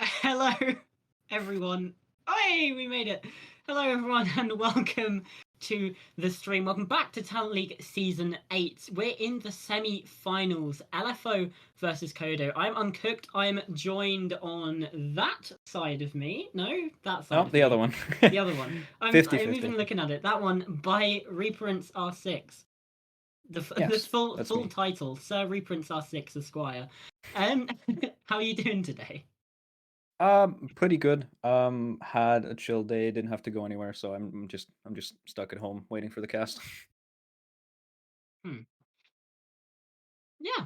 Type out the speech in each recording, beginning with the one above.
Hello, everyone. Hey, we made it. Hello, everyone, and welcome to the stream. Welcome back to Talent League Season 8. We're in the semi-finals, LFO versus KYUDO. I'm Uncooked. I'm joined on that side of me. No, that side No, of the me. other one. The other one. I'm 50-50. even looking at it. That one by Reprints R6. The Yes, full that's full me. title, Sir Reprints R6 Esquire. How are you doing today? Pretty good. Had a chill day, didn't have to go anywhere, so I'm just stuck at home waiting for the cast. Hmm. Yeah.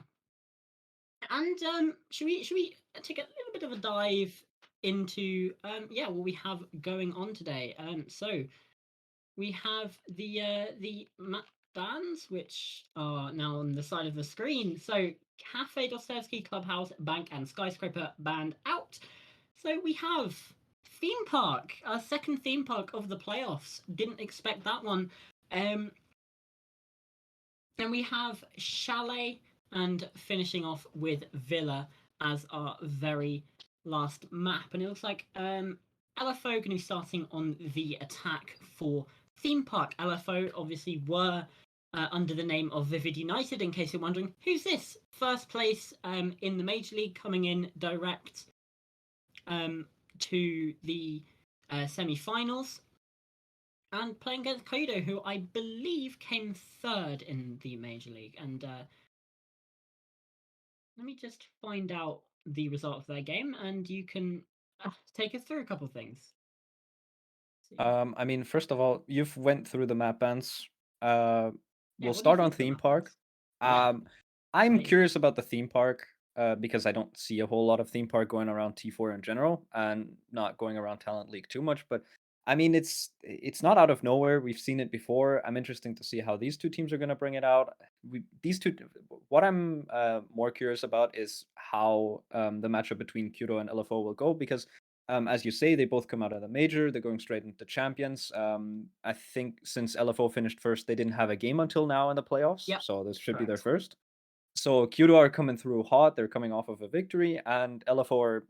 And should we take a little bit of a dive into what we have going on today? So we have the map bands which are now on the side of the screen. So Cafe Dostoevsky, Clubhouse, Bank, and Skyscraper banned out. So we have theme park, our second theme park of the playoffs. Didn't expect that one. Um, and we have Chalet and finishing off with Villa as our very last map. And it looks like LFO going to be starting on the attack for Theme Park. LFO obviously were under the name of Vivid United, in case you're wondering. Who's this? First place in the Major League, coming in direct to the semi-finals. And playing against KYUDO, who I believe came third in the Major League. And let me just find out the result of their game, and you can take us through a couple of things. I mean, first of all, you've went through the map bands. Yeah, We'll what do you start on think of the theme map park. bands? Yeah, I'm same. curious about the theme park because I don't see a whole lot of theme park going around T4 in general, and not going around Talent League too much. But I mean, it's not out of nowhere. We've seen it before. I'm interested to see how these two teams are going to bring it out. These two. What I'm more curious about is how the matchup between KYUDO and LFO will go because as you say, they both come out of the major. They're going straight into champions. I think since LFO finished first, they didn't have a game until now in the playoffs. Yep, So this should be their correct. first. So KYUDO are coming through hot. They're coming off of a victory, and LFO are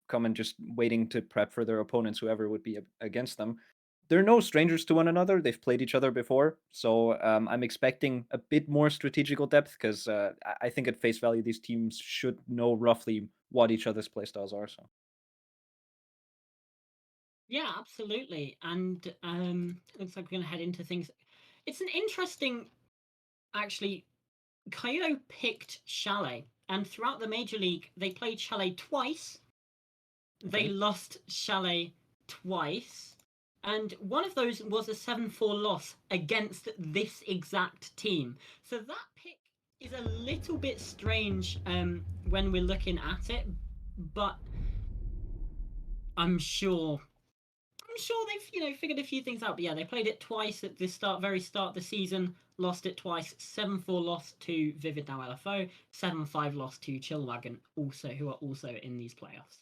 coming just waiting to prep for their opponents, whoever would be against them. They're no strangers to one another. They've played each other before, so I'm expecting a bit more strategical depth because I think at face value these teams should know roughly what each other's playstyles are. So. Yeah, absolutely. And looks like we're going to head into things. It's an interesting, actually. KYUDO picked Chalet, and throughout the Major League, they played Chalet twice. They Okay. lost Chalet twice, and one of those was a 7-4 loss against this exact team. So that pick is a little bit strange when we're looking at it, but I'm sure they've figured a few things out. But yeah, they played it twice at the very start of the season, lost it twice. 7-4 loss to Vivid, now LFO. 7-5 loss to Chillwagon, who are also in these playoffs.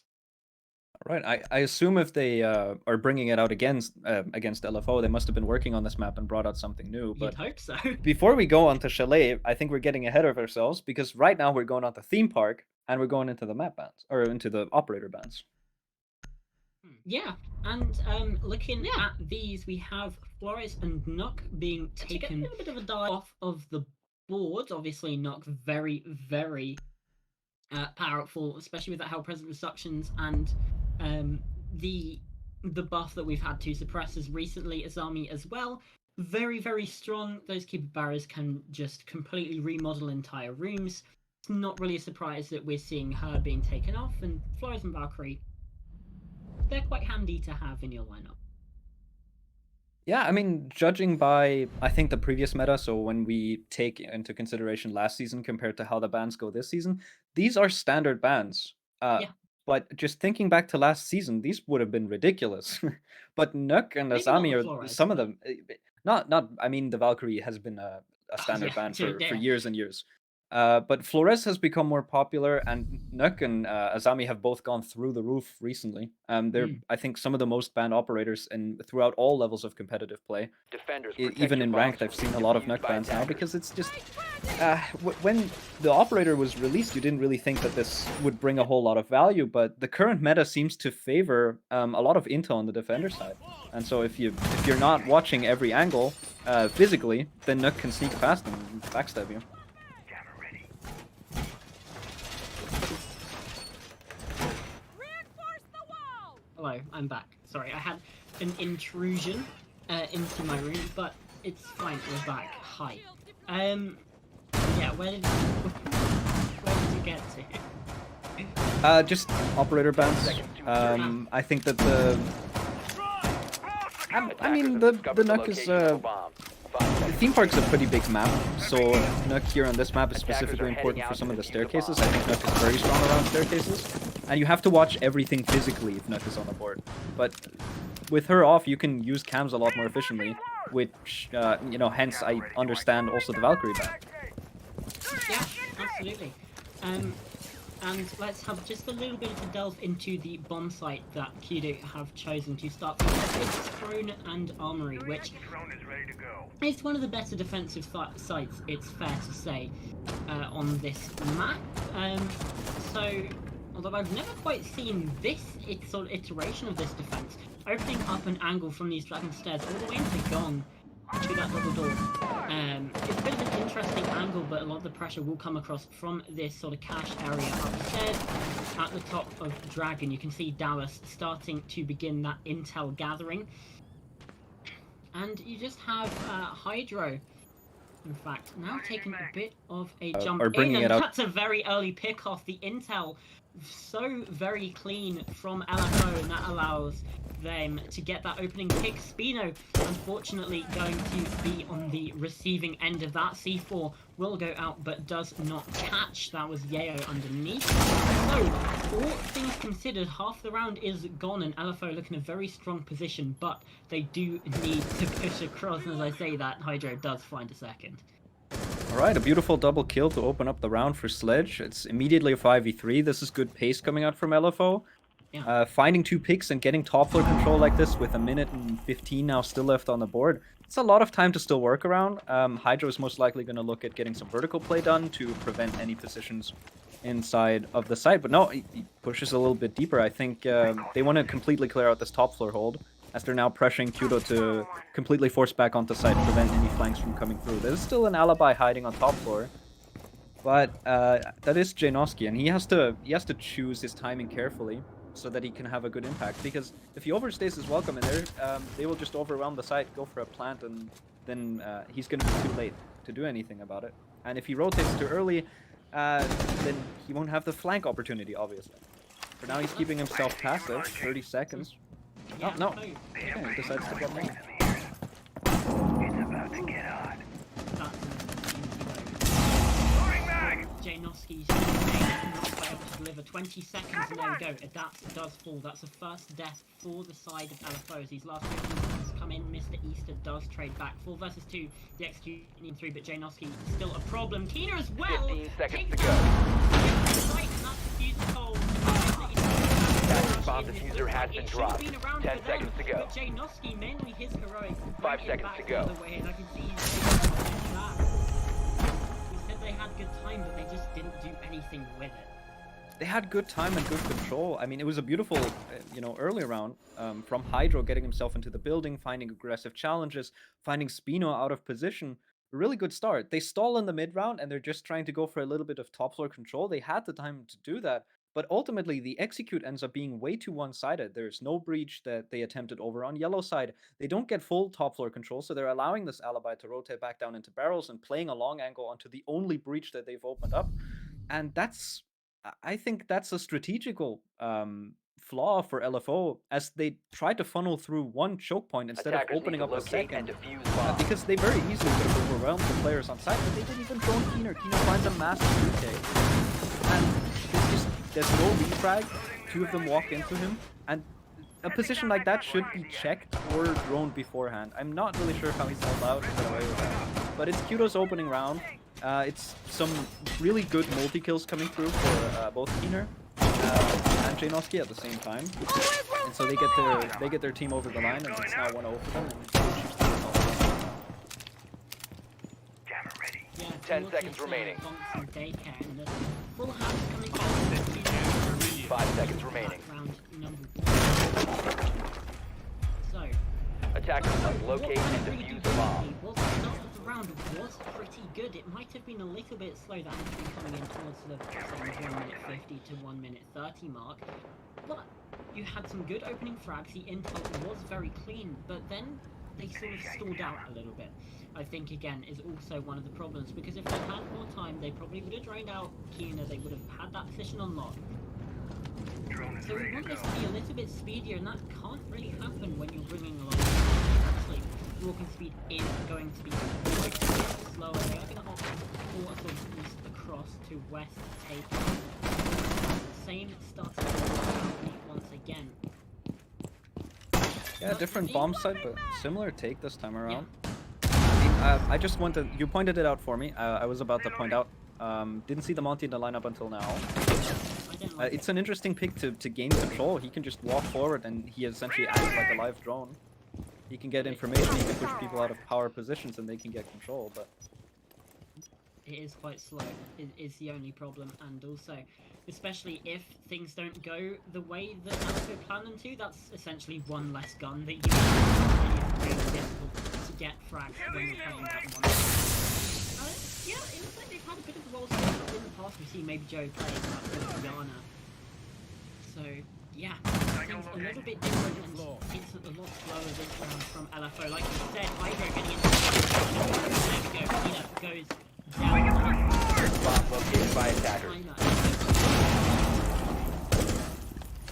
Right. I assume if they are bringing it out against LFO, they must have been working on this map and brought out something new. You'd But hope so. before we go on to Chalet, I think we're getting ahead of ourselves because right now we're going on to theme park and we're going into the map bands or into the operator bands. Yeah, and looking at these, we have Flores and Nock being taken a little bit of a dive off of the board. Obviously, Nock very, very powerful, especially with that Hell Present reductions and the buff that we've had to suppressors recently, Azami as well. Very, very strong. Those Keeper Barriers can just completely remodel entire rooms. It's not really a surprise that we're seeing her being taken off, and Flores and Valkyrie, they're quite handy to have in your lineup. Yeah, I mean, judging by I think the previous meta, so when we take into consideration last season compared to how the bans go this season, these are standard bans. Yeah, But just thinking back to last season, these would have been ridiculous. But Nook and maybe not Azami the are Flores, some of but them. Not. I mean, the Valkyrie has been a oh standard yeah, ban dude, for years and years. But Flores has become more popular, and Nuk and Azami have both gone through the roof recently. They're, Mm. I think, some of the most banned operators in throughout all levels of competitive play. Defenders, protect Even your in bombs ranked, from I've being seen a lot of defused Nuk by bans now attackers. because it's just when the operator was released, you didn't really think that this would bring a whole lot of value. But the current meta seems to favor a lot of intel on the defender side, and so if you're not watching every angle physically, then Nuk can sneak past and backstab you. Hello, I'm back. Sorry, I had an intrusion into my room, but it's fine. We're back. Hi. Yeah. Where did you get to? Just operator bans. I think that the I mean the Nuk is the theme park's a pretty big map, so Nuk here on this map is specifically important for some of the staircases. I think Nuk is very strong around staircases, and you have to watch everything physically if Nuk is on the board. But with her off, you can use cams a lot more efficiently, which you know, hence I understand also the Valkyrie ban. Yeah, absolutely. And let's have just a little bit of a delve into the bomb site that KYUDO have chosen to start with. It's Throne and Armory, which is one of the better defensive sites, it's fair to say, on this map. So, although I've never quite seen this sort of iteration of this defense, opening up an angle from these dragon stairs all the way into Gong to that double door. It's a bit of an interesting angle, but a lot of the pressure will come across from this sort of cache area upstairs. At the top of Dragon, you can see Dallas starting to begin that intel gathering. And you just have Hydro, in fact, now taking a bit of a jump or in, bringing and it up. that's a very early pick off. The intel so very clean from LFO, and that allows them to get that opening pick. Spino, unfortunately, going to be on the receiving end of that. C4 will go out, but does not catch. That was Yeo underneath. So, all things considered, half the round is gone, and LFO look in a very strong position, but they do need to push across, and as I say that, Hydro does find a second. Alright, a beautiful double kill to open up the round for Sledge. It's immediately a 5v3. This is good pace coming out from LFO. Yeah. Finding 2 picks and getting top floor control like this with 1:15 now still left on the board. It's a lot of time to still work around. Hydro is most likely going to look at getting some vertical play done to prevent any positions inside of the site. But no, he pushes a little bit deeper. I think they want to completely clear out this top floor hold, as they're now pressuring KYUDO to completely force back onto site, prevent any flanks from coming through. There's still an alibi hiding on top floor, but that is Janoski, and he has to choose his timing carefully so that he can have a good impact. Because if he overstays his welcome in there, they will just overwhelm the site, go for a plant, and then he's going to be too late to do anything about it. And if he rotates too early, then he won't have the flank opportunity, obviously. For now, he's keeping himself passive. 30 seconds. Yeah, No. Okay, he decides to get me. Janoski's not quite able to deliver. 20 seconds, and there we go. Adapt does fall. That's the first death for the side of LFOs. These last 15 seconds come in. Mr. Easter does trade back. 4 versus 2. The executing 3, but Janoski still a problem. Keener as well. 15 seconds to go. Bomb diffuser has been dropped. 10 seconds to go. But Janoski, mainly his heroics, 5 seconds to go. the way, and I can see he said they had good time, but they just didn't do anything with it. They had good time and good control. I mean, it was a beautiful, early round from Hydro getting himself into the building, finding aggressive challenges, finding Spino out of position. A really good start. They stall in the mid round, and they're just trying to go for a little bit of top floor control. They had the time to do that, but ultimately the execute ends up being way too one-sided. There's no breach that they attempted over on yellow side. They don't get full top floor control, so they're allowing this alibi to rotate back down into barrels and playing a long angle onto the only breach that they've opened up. And I think that's a strategical flaw for LFO, as they try to funnel through one choke point instead of opening up a second. Because they very easily could have overwhelmed the players on site, but they didn't even drone Keener. Keener finds a massive retake. And there's no refrag. 2 of them walk into him. And a position like that should be checked or droned beforehand. I'm not really sure how he's allowed to get away with that. But it's KYUDO's opening round. It's some really good multi-kills coming through for both Keener and Janoski at the same time. And so they get their team over the line, and it's now 1-0 for them. Yeah, 10 seconds remaining. And daycare, and the full house coming in. 5 seconds remaining. Round number 1. So, Attackers must locate and defuse the bomb. well, the start of the round was pretty good. It might have been a little bit slow, that had been coming in towards the say, 1 minute 50 to 1 minute 30 mark. But you had some good opening frags, the intel was very clean, but then they sort of stalled out a little bit. I think, again, is also one of the problems, because if they had more time, they probably would have drained out Keener, they would have had that position on lock. So we want this to be a little bit speedier, and that can't really happen when you're bringing a lot of actually, walking speed is going to be quite a bit slower. They are going to opt for a sort of east across to west take. Same starting once again. Yeah, different bomb site, but similar take this time around. Yeah. I just wanted, you pointed it out for me. I was about to point out, didn't see the Monty in the lineup until now. It's an interesting pick to gain control. He can just walk forward and he essentially acts like a live drone. He can get information, he can push people out of power positions and they can get control, but... It is quite slow, is the only problem, and also, especially if things don't go the way that LFO plan them to, that's essentially one less gun that you have. It's really difficult to get frags when you're playing that one. Yeah, it looks like they've had a bit of a role switch in the past. We've seen maybe Joe playing that with Yana. So, yeah, things a little bit different, and it's a lot slower this round from LFO. Like you said, Hydro getting into the there we go, Keener goes down. Bomb located by attackers.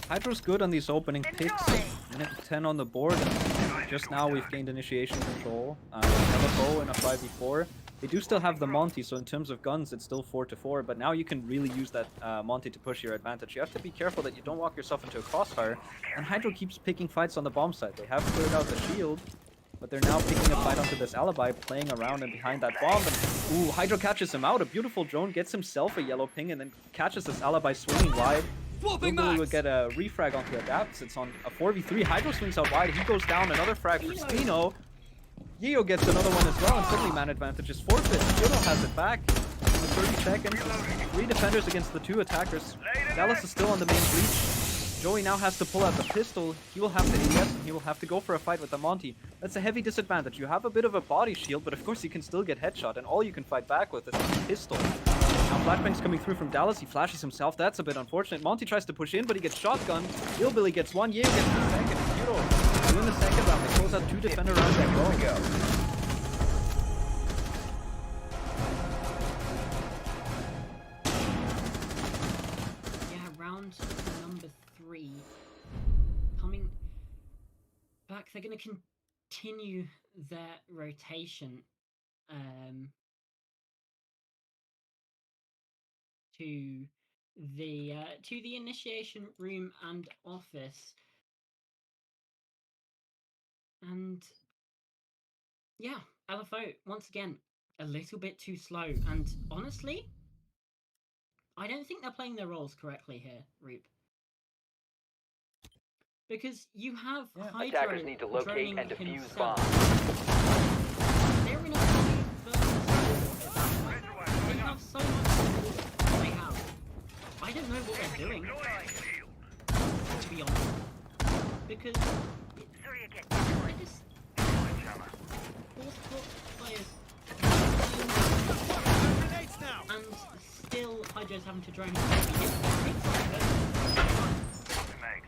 Hydro's good on these opening picks. Minute 10 on the board. Just now we've gained initiation control. LFO in a 5v4. They do still have the Monty, so in terms of guns, it's still 4-4. But now you can really use that Monty to push your advantage. You have to be careful that you don't walk yourself into a crossfire. And Hydro keeps picking fights on the bomb side. They have cleared out the shield, but they're now picking a fight onto this alibi, playing around and behind that bomb. And ooh, Hydro catches him out. A beautiful drone gets himself a yellow ping and then catches this alibi swinging wide. Lugulu will get a refrag onto Adapts. It's on a 4v3. Hydro swings out wide. He goes down. Another frag for Stino. Yeo gets another one as well, and suddenly man advantage is forfeit. KYUDO has it back in 30 seconds. 3 defenders against the 2 attackers. Dallas is still on the main breach. Joey now has to pull out the pistol. He will have to AS, and he will have to go for a fight with the Monty. That's a heavy disadvantage. You have a bit of a body shield, but of course you can still get headshot, and all you can fight back with is a pistol. Now flashbang's coming through from Dallas. He flashes himself. That's a bit unfortunate. Monty tries to push in, but he gets shotgunned. Hillbilly gets one. Yeo gets the second. KYUDO win the second round. They close out 2 defender rounds that go. Yeah, round number 3 coming back. They're going to continue their rotation to the initiation room and office. And yeah, LFO, once again, a little bit too slow. And honestly, I don't think they're playing their roles correctly here, Roop. Because you have Hydro Attackers need to locate and defuse bombs. They're in a 2 versus 4. They have so much support. They have. I don't know what they're doing, to be honest. Because I just players and still Hydro's having to drone his baby.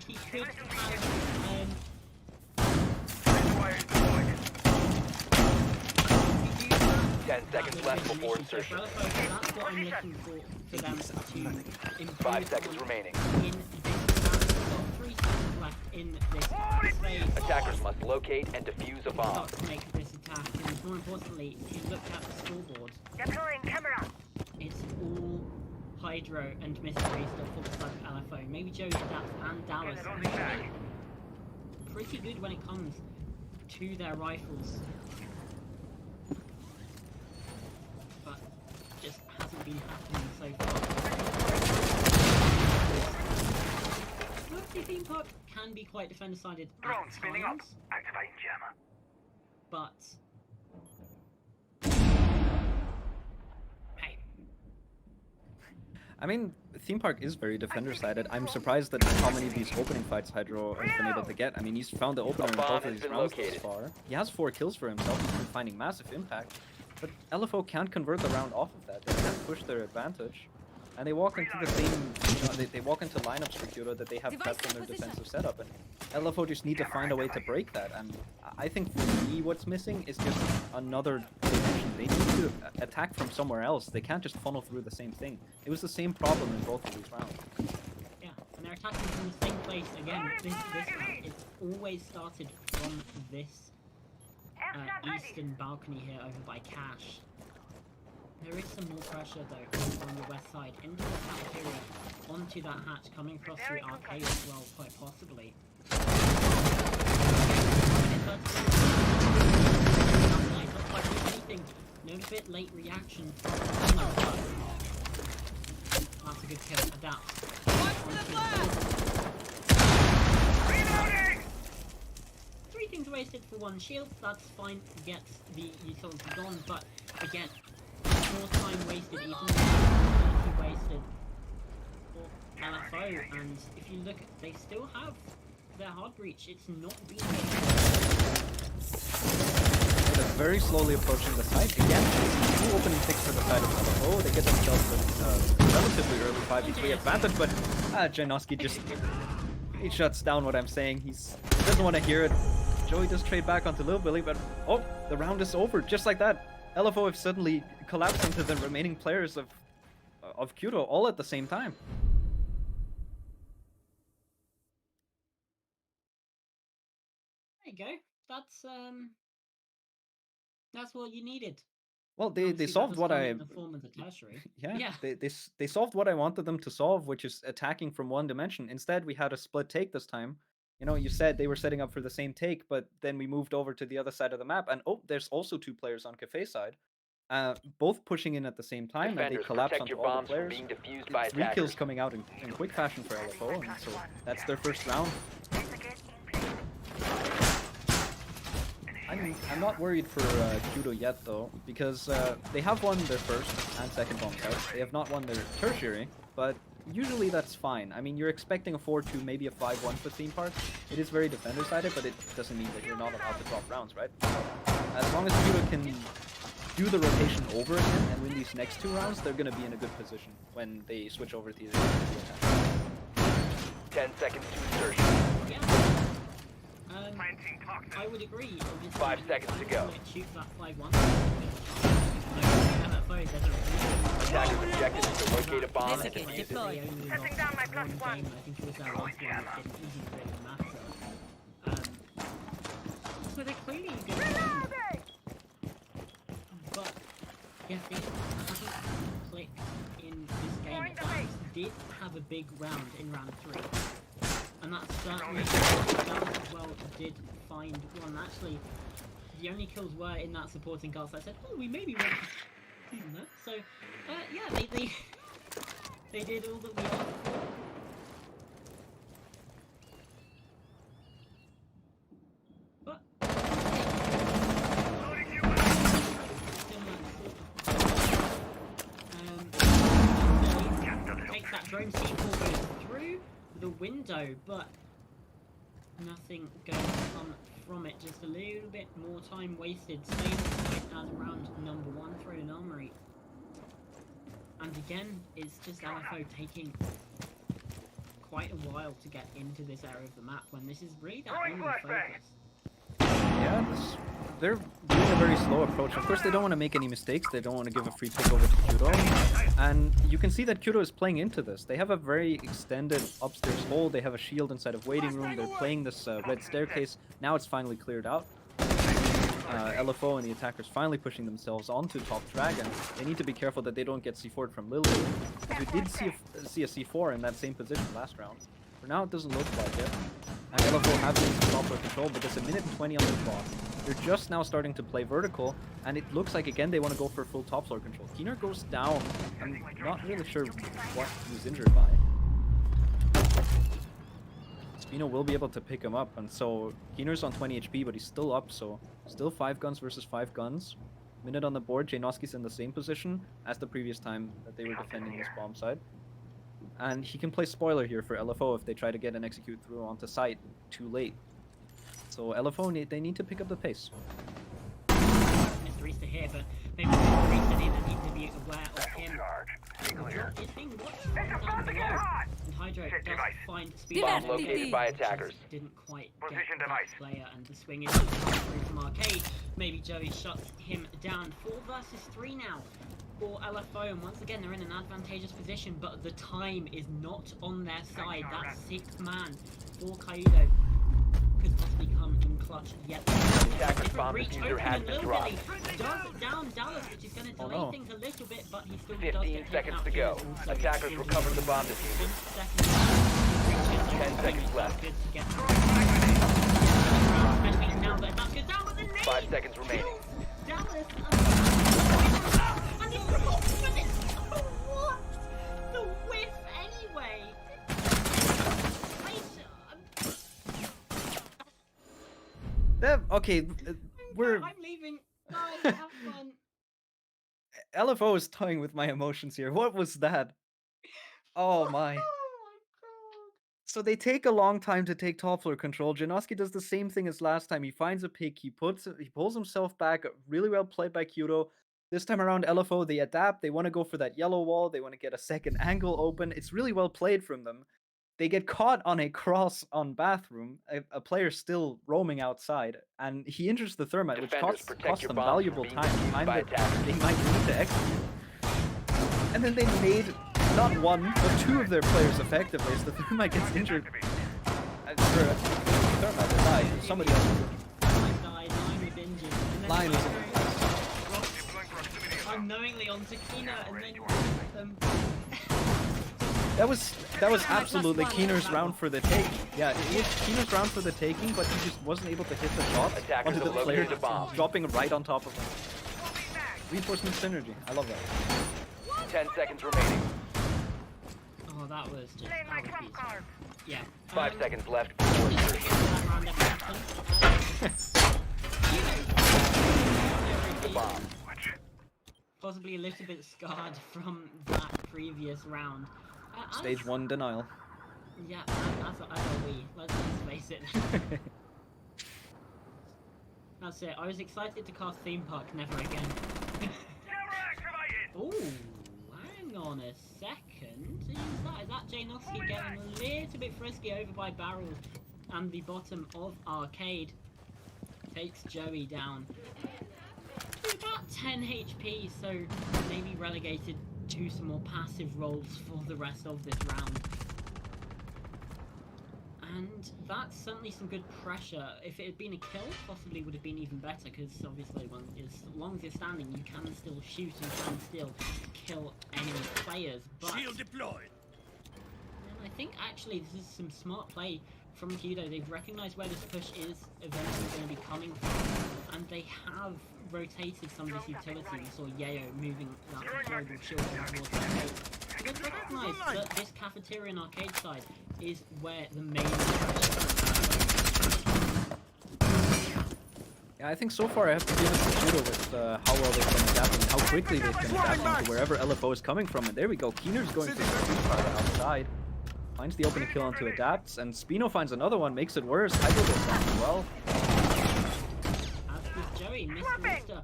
He could have 10 seconds left before insertion. That's what I'm looking for them to improve 5 seconds remaining. in this round. We've got 3 seconds left in this phase. Attackers must locate and defuse a bomb. Start to make this attack, and more importantly, if you look at the scoreboard, Deploying camera. it's all Hydro and Mystery still full side LFO. Maybe Joe Stats and Dallas are actually pretty good when it comes to their rifles. But can be quite defender-sided Drone at spinning up. times, Activating jammer. but hey, I mean, Theme Park is very defender-sided. I'm surprised at how many of these opening fights Hydro has been able to get. I mean, he's found the opener in bomb both has of these been rounds located. thus far. He has 4 kills for himself. He's been finding massive impact. But LFO can't convert the round off of that. They can't push their advantage. And they walk into the same, they walk into lineups for KYUDO that they have prepped in their defensive setup. And LFO just need to find a way to break that. And I think for me, what's missing is just another solution. They need to attack from somewhere else. They can't just funnel through the same thing. It was the same problem in both of these rounds. yeah, and they're attacking from the same place again. This round, it's always started from this eastern balcony here over by Cash. There is some more pressure though on the west side into the cafeteria, onto that hatch, coming across the arcade as well, quite possibly. Not quite doing anything. No bit late reaction from the but that's a good kill. Adapt. Reloading! 3 things wasted for 1 shield. That's fine. Gets the utility gone, but again, more time wasted, even more wasted for LFO. And if you look, they still have their hard breach. It's not being. They're very slowly approaching the site. Again, 2 opening picks for the side of LFO. They get themselves a relatively early 5v3 advantage, but Janoski just he shuts down what I'm saying. He doesn't want to hear it. Joey does trade back onto Lil Billy, but oh, the round is over just like that. LFO have suddenly collapsed into the remaining players of KYUDO all at the same time. There you go. That's what you needed. Well, they Obviously, that solved was what done I in the form of the tertiary. yeah, they solved what I wanted them to solve, which is attacking from one dimension. Instead, we had a split take this time. You know, you said they were setting up for the same take, but then we moved over to the other side of the map, and oh, there's also 2 players on Cafe side, both pushing in at the same time, and they Defenders, collapse protect onto your all the bombs from players. being defused by 3 attackers. kills coming out in quick fashion for LFO, and so that's their first round. I'm not worried for KYUDO yet though, because they have won their first and second bomb sites. They have not won their tertiary, but usually that's fine. I mean, you're expecting a 4-2, maybe a 5-1 for Theme Park. It is very defender-sided, but it doesn't mean that you're not allowed to drop rounds, right? As long as KYUDO can do the rotation over again and win these next 2 rounds, they're going to be in a good position when they switch over to the attack. 10 seconds to insertion. Yeah. I would agree. Obviously, 5 seconds to go. Shoot that 5-1. Attackers' objective is to locate a bomb and This is defuse it. deployed. Setting down my +1. I think it was their last one. It didn't even really matter. So they're clearly good. But yeah, it hasn't clicked in this game. It did have a big round in round 3. And that's certainly Dallas as well did find one. Actually, the only kills were in that supporting cast. I said, oh, we maybe want to do that. So, yeah, they did all that we asked for. But takes that drone C4 goes through the window, but nothing going to come from it. Just a little bit more time wasted. Same as round number 1 through an armory. And again, it's just LFO taking quite a while to get into this area of the map when this is really their only focus. Yeah, they're doing a very slow approach. Of course, they don't want to make any mistakes. They don't want to give a free pick over to KYUDO. And you can see that KYUDO is playing into this. They have a very extended upstairs hole. They have a shield inside of waiting room. They're playing this red staircase. Now it's finally cleared out. LFO and the attackers finally pushing themselves onto top dragon. They need to be careful that they don't get C4'd from Lily. Because we did see a C4 in that same position last round. For now, it doesn't look like it. And LFO have this proper control, but there's a minute and 20 on the clock. They're just now starting to play vertical, and it looks like, again, they want to go for full top floor control. Keener goes down. I'm not really sure what he was injured by. Spino will be able to pick him up, and so Keener's on 20 HP, but he's still up, so still 5 guns versus 5 guns. Minute on the board, Janoski's in the same position as the previous time that they were defending this bomb site. And he can play spoiler here for LFO if they try to get an execute through onto site too late. So LFO, they need to pick up the pace. Mr. Easter here, but maybe Mr. Easter need to be aware of him. He's being watched down below. And Hydro does find speed. Bomb located by attackers. Didn't quite get that player, and the swing is through from Arcade. Maybe Joey shuts him down. 4 versus 3 now for LFO, and once again they're in an advantageous position, but the time is not on their side. That 6th man for KYUDO could possibly come in clutch yet. Attackers bomb diffuser has been dropped. Does down Dallas, which is going to delay things a little bit, but he still does 15 get seconds taken to out go. here also. Attackers recovered the bomb diffuser. 10 seconds left. Good to get especially now that that's good. That was a nade! 5 seconds remaining. Dallas, and he drops with it. What? The whiff anyway. Okay, I'm leaving. Bye, have fun. LFO is toying with my emotions here. What was that? Oh my. Oh my god. So they take a long time to take top floor control. Janoski does the same thing as last time. He finds a pick, he pulls himself back. Really well played by KYUDO. This time around, LFO, they adapt. They want to go for that yellow wall. They want to get a second angle open. It's really well played from them. They get caught on a cross on bathroom, a player still roaming outside, and he injures the thermite, which costs them valuable time that they might need to execute. And then they made not one, but 2 of their players effectively, so the thermite gets injured. Thermite died, somebody else. Line was injured. Line was injured. Unknowingly onto Keener, and then That was absolutely Keener's round for the taking. Yeah, it was Keener's round for the taking, but he just wasn't able to hit the shot onto the player, dropping right on top of him. Reinforcement synergy. I love that. 10 seconds remaining. oh, that was just yeah. 5 seconds left. The bomb. Possibly a little bit scarred from that previous round. Stage 1 denial. Yeah, that's what we. Let's face it. That's it. I was excited to cast Theme Park, never again. Ooh, hang on a second. Who's that? Is that Janoski getting a little bit frisky over by Barrels? And the bottom of Arcade takes Joey down to about 10 HP, so maybe relegated to some more passive roles for the rest of this round. And that's certainly some good pressure. If it had been a kill, possibly would have been even better, because obviously as long as you're standing, you can still shoot and can still kill enemy players. But Shield deployed. I think actually this is some smart play from KYUDO. They've recognized where this push is eventually going to be coming from, and they have rotated some of this utility. We saw Yayo moving that global shield towards that base. So they've recognized that this cafeteria and arcade side is where the main Yeah, I think so far I have to give it to KYUDO with how well they can adapt and how quickly they can adapt into wherever LFO is coming from. And there we go. Keener's going for the street fighter outside. Finds the opening kill onto adapts, and Spino finds another one, makes it worse. Hydro goes down as well. As with Joey, Mr. Rooster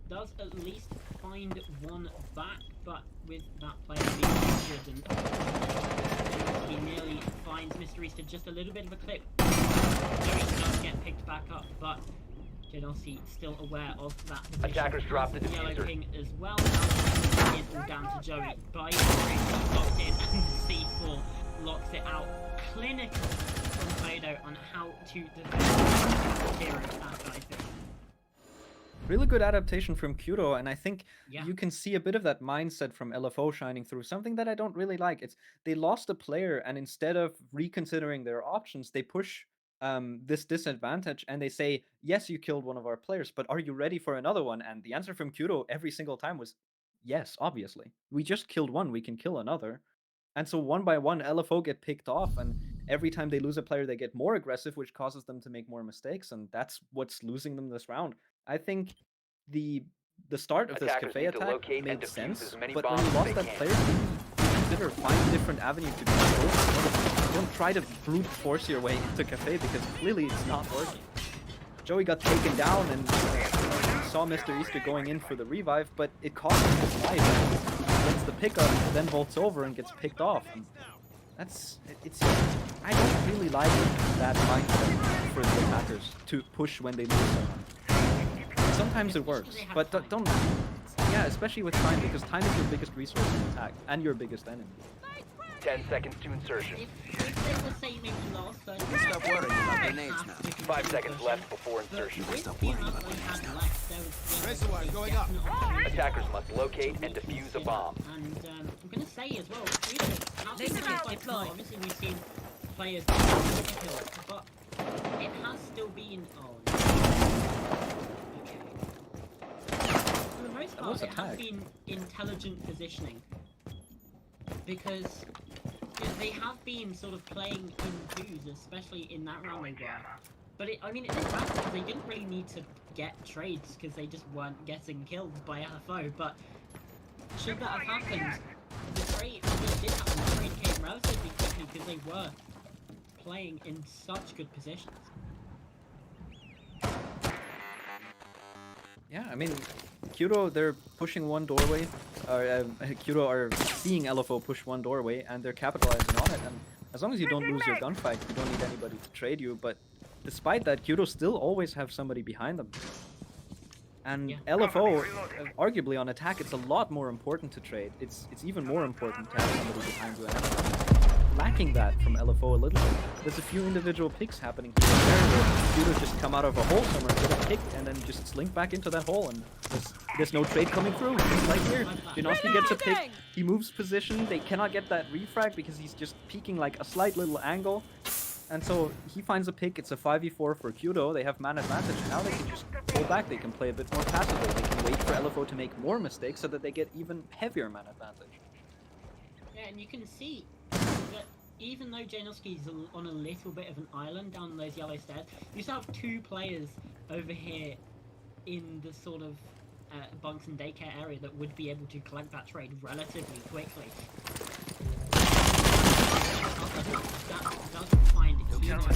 does at least find one back, but with that player being injured, and he nearly finds Mr. Easter just a little bit of a clip. Joey does get picked back up, but Janoski still aware of that position. Attackers drop the Yellow diffuser. King as well. Now it is all down to Joey. By locked in, and C4 locks it out clinically from KYUDO on how to defend Hero as I think. Really good adaptation from KYUDO, and I think Yeah. you can see a bit of that mindset from LFO shining through. Something that I don't really like. It's they lost a player, and instead of reconsidering their options, they push this disadvantage, and they say, yes, you killed one of our players, but are you ready for another one? And the answer from KYUDO every single time was, yes, obviously. We just killed one, we can kill another. And so one by one, LFO get picked off, and every time they lose a player, they get more aggressive, which causes them to make more mistakes, and that's what's losing them this round. I think the start of this Attackers cafe need to attack locate and made defuse sense, as many but when you bombs as lost they that can. player, consider find a different avenue to go. Don't try to brute force your way into cafe because clearly it's not working. Joey got taken down and saw Mr. Easter going in for the revive, but it cost him his life. He gets the pickup, then vaults over and gets picked off. And it's. I don't really like that mindset for the attackers to push when they lose someone. Sometimes it works, but don't. Yeah, especially with time, because time is your biggest resource in attack and your biggest enemy. 10 seconds to insertion. If they were saving the last 30 Stop worrying about grenades now. 5 seconds left before But insertion. with the amount they had left, there was Reservoir going up. Attackers must locate and defuse a bomb. And I'm going to say as well, how Listen things out, like deploy. that, obviously we've seen players get killed, but it has still been. Oh, no. Okay. For the most part, was a it has tag. been intelligent positioning because they have been sort of playing in twos, especially in that round they were. But I mean, it's bad because they didn't really need to get trades because they just weren't getting killed by LFO. But should that have happened, the trade did happen. The trade came relatively quickly because they were playing in such good positions. Yeah, I mean, KYUDO, they're pushing one doorway. KYUDO are seeing LFO push one doorway, and they're capitalizing on it. And as long as you don't lose your gunfight, you don't need anybody to trade you. But despite that, KYUDO still always have somebody behind them. And Yeah. LFO, arguably on attack, it's a lot more important to trade. It's even more important to have somebody behind you. And I'm lacking that from LFO a little bit. There's a few individual picks happening here and there where KYUDO just come out of a hole somewhere, get a pick, and then just slink back into that hole, and there's no trade coming through. Just like here, Janoski gets a pick, he moves position, they cannot get that refrag because he's just peeking like a slight little angle. And so he finds a pick, it's a 5v4 for KYUDO, they have man advantage, now they can just pull back, they can play a bit more passively, they can wait for LFO to make more mistakes so that they get even heavier man advantage. Yeah, and you can see that even though Janoski's on a little bit of an island down those yellow stairs, you still have two players over here in the sort of bunks and daycare area that would be able to collect that trade relatively quickly. That doesn't find KYUDO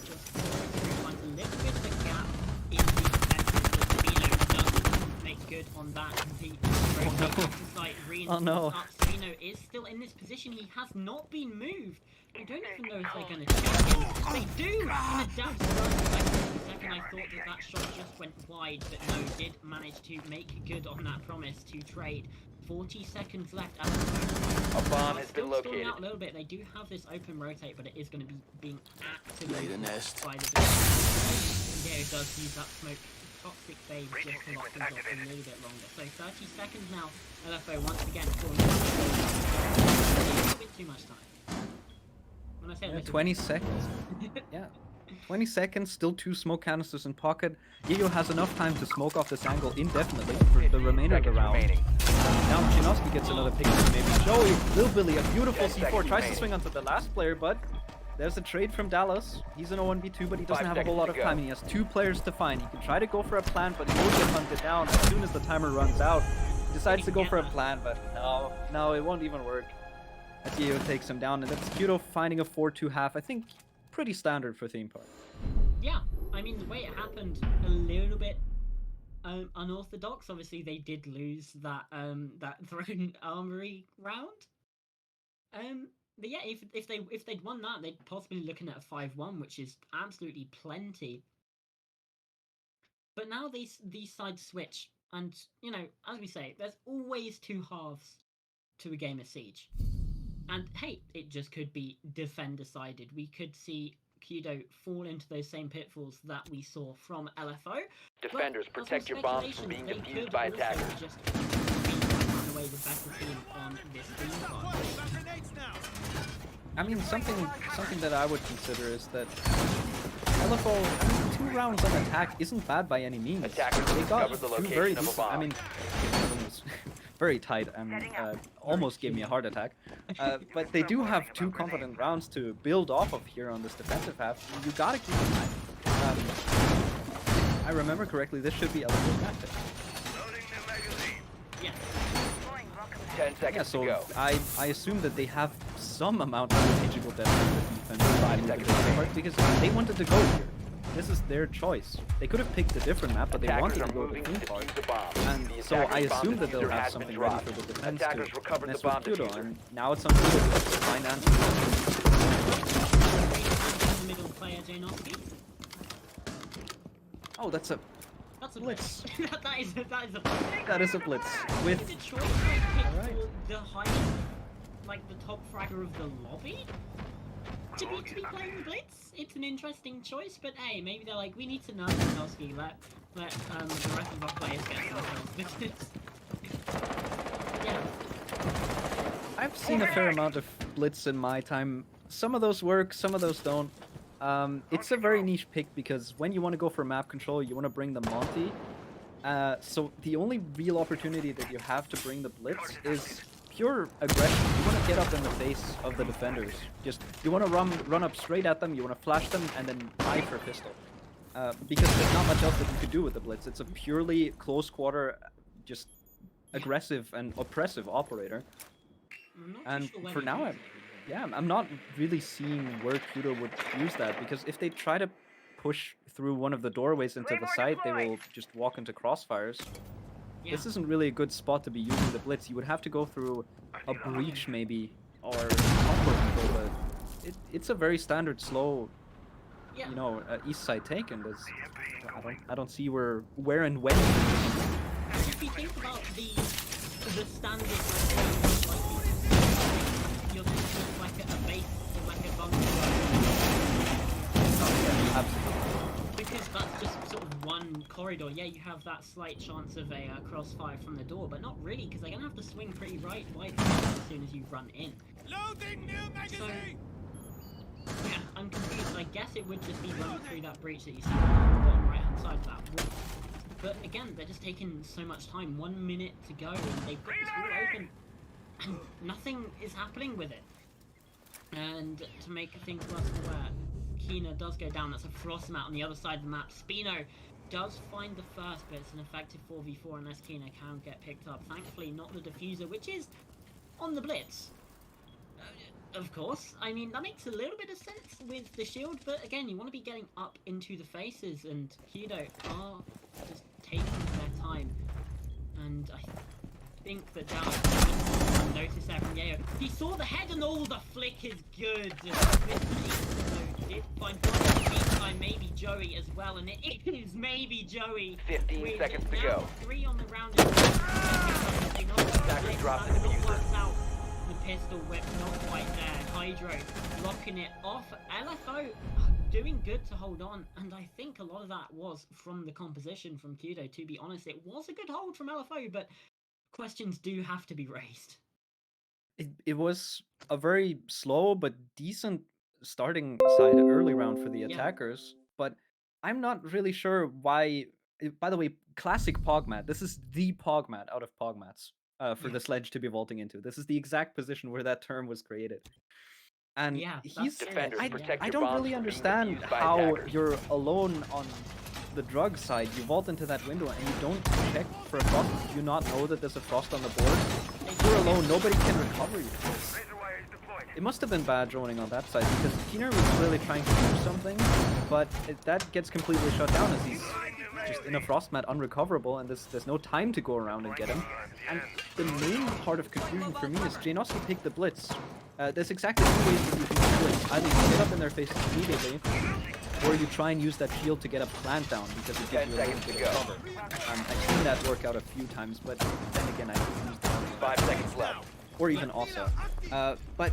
just finds a little bit of a gap in the defenses that Reno does make good on that. Oh no. Reno is still in this position. He has not been moved. I don't even know if they're going to check him. They do! In a dash run, for a second I thought that shot just went wide, but no, did manage to make good on that promise to trade. 40 seconds left. A bomb has been Still stalling located. out a little bit. They do have this open rotate, but it is going to be being actively Lay the nest. by the defense. Yeah, it does use that smoke. Toxic phase just to lock things off a little bit longer. So 30 seconds now. LFO once again falling. A little bit too much time. When I say a Yeah, little 20 bit. seconds. Yeah. 20 seconds, still 2 smoke canisters in pocket. KYUDO has enough time to smoke off this angle indefinitely for the remainder of the Seconds round. remaining. Now Janoski gets another pick, maybe Joey. Lil Billy, a beautiful 10 C4, seconds tries to remaining. swing onto the last player, but there's a trade from Dallas. He's in a 1v2, but he doesn't 5 have a whole lot of seconds to time, and he has 2 players to find. He can try to go for a plant, but he will get hunted down as soon as the timer runs out. He decides to go for a plant, but no, it won't even work. As KYUDO takes him down, and that's KYUDO finding a 4-2 half. I think pretty standard for theme park. Yeah, I mean, the way it happened, a little bit unorthodox. Obviously, they did lose that that Throne Armory round. But yeah, if they'd won that, they'd possibly be looking at a 5-1, which is absolutely plenty. But now these sides switch, and you know, as we say, there's always two halves to a game of Siege. And hey, it just could be defend decided. We could see KYUDO fall into those same pitfalls that we saw from LFO. Defenders, But as protect with your bombs from speculation, being they defused could by also attackers. just be in a way the better team on this team card. I mean, something that I would consider is that LFO, I mean, 2 rounds on attack isn't bad by any means. Attackers They got discovered the 2 very location of a decent. I bomb. mean, very tight and almost gave me a heart attack. But they do have 2 confident rounds to build off of here on this defensive half. You gotta keep in mind. I remember correctly, this should be LFO's map pick. Yeah. 10 Yeah, seconds so to go. I assume that they have some amount of strategical depth in the defense 5 seconds remaining. because they wanted to go here. This is their choice. They could have picked a different map, but they Attackers wanted are to go to moving the to theme park. defuse the bomb. And The so I attacker's bomb assume that they'll diffuser have has been something ready dropped. for the defense Attackers to recovered the mess bomb with KYUDO, diffuser. and now it's on KYUDO to find answers. Middle player Janoski. Oh, that's a Blitz. blitz. that is a That is a blitz with Is it choice I picked Alright. for the highest, like the top fragger of the lobby? To be playing the Blitz? It's an interesting choice, but hey, maybe they're like, we need to nerf Janoski, let the rest of our players get themselves Blitz. Yeah. I've seen a fair amount of blitz in my time. Some of those work, some of those don't. It's a very niche pick because when you want to go for map control, you want to bring the Monty. So the only real opportunity that you have to bring the blitz is pure aggression. You want to get up in the face of the defenders. You want to run up straight at them. You want to flash them and then eye for a pistol. Because there's not much else that you could do with the blitz. It's a purely close quarter, just aggressive and oppressive operator. I'm not too And sure when for they now, use it. I'm not really seeing where KYUDO would use that, because if they try to push through one of the doorways into the site, they will just walk into crossfires. Yeah. This isn't really a good spot to be using the blitz. You would have to go through a breach maybe, or upward control, but it's a very standard slow, Yeah. you know, east side take, and I don't see where and when. If you think about the standard you're just like a base, like a bunker. Oh, yeah, absolutely. Because that's just sort of one corridor. Yeah, you have that slight chance of a crossfire from the door, but not really, because they're gonna have to swing pretty wide as soon as you run in. Loading new magazine. Yeah, I'm confused. I guess it would just be running through that breach that you see on the bottom right hand side of that wall. But again, they're just taking so much time. 1 minute to go, and they've got this wall open, and nothing is happening with it. And to make things worse aware, Kina does go down. That's a frost mat on the other side of the map. Spino does find the first, but it's an effective 4v4 unless Kina can get picked up. Thankfully, not the diffuser, which is on the blitz. Of course. I mean, that makes a little bit of sense with the shield, but again, you want to be getting up into the faces, and KYUDO are just taking their time. And I think that Dallas noticed that from Yayo. He saw the head and all the flick is good. Mr. did find one time, maybe Joey as well, and it is maybe Joey. 15 seconds to go. 3 on the round. Attackers dropped the diffuser. The pistol whip not quite there. Hydro locking it off. LFO doing good to hold on, and I think a lot of that was from the composition from KYUDO. To be honest, it was a good hold from LFO, but questions do have to be raised. It was a very slow but decent starting side early round for the Yeah. attackers, but I'm not really sure why. By the way, classic Pogmat. This is the Pogmat out of Pogmats for the sledge to be vaulting into. This is the exact position where that term was created. And Yeah, he's. Defenders, protect I your don't bombs really from being understand defused by how attackers. you're alone on the drug side. You vault into that window and you don't check for a frost. Do you not know that there's a frost on the board? You're alone. Nobody can recover you. It must have been bad droning on that side, because Keener was really trying to do something, but that gets completely shut down as he's just in a frost mat, unrecoverable, and there's no time to go around and get him. And the main part of confusion for me is Janoski picked the blitz. There's exactly 2 ways that you can do blitz. Either you get up in their faces immediately, or you try and use that shield to get a plant down, because it gives you a 10 little seconds bit to of go. cover. I've seen that work out a few times, but then again, I used it. 5 seconds left. Or even also. But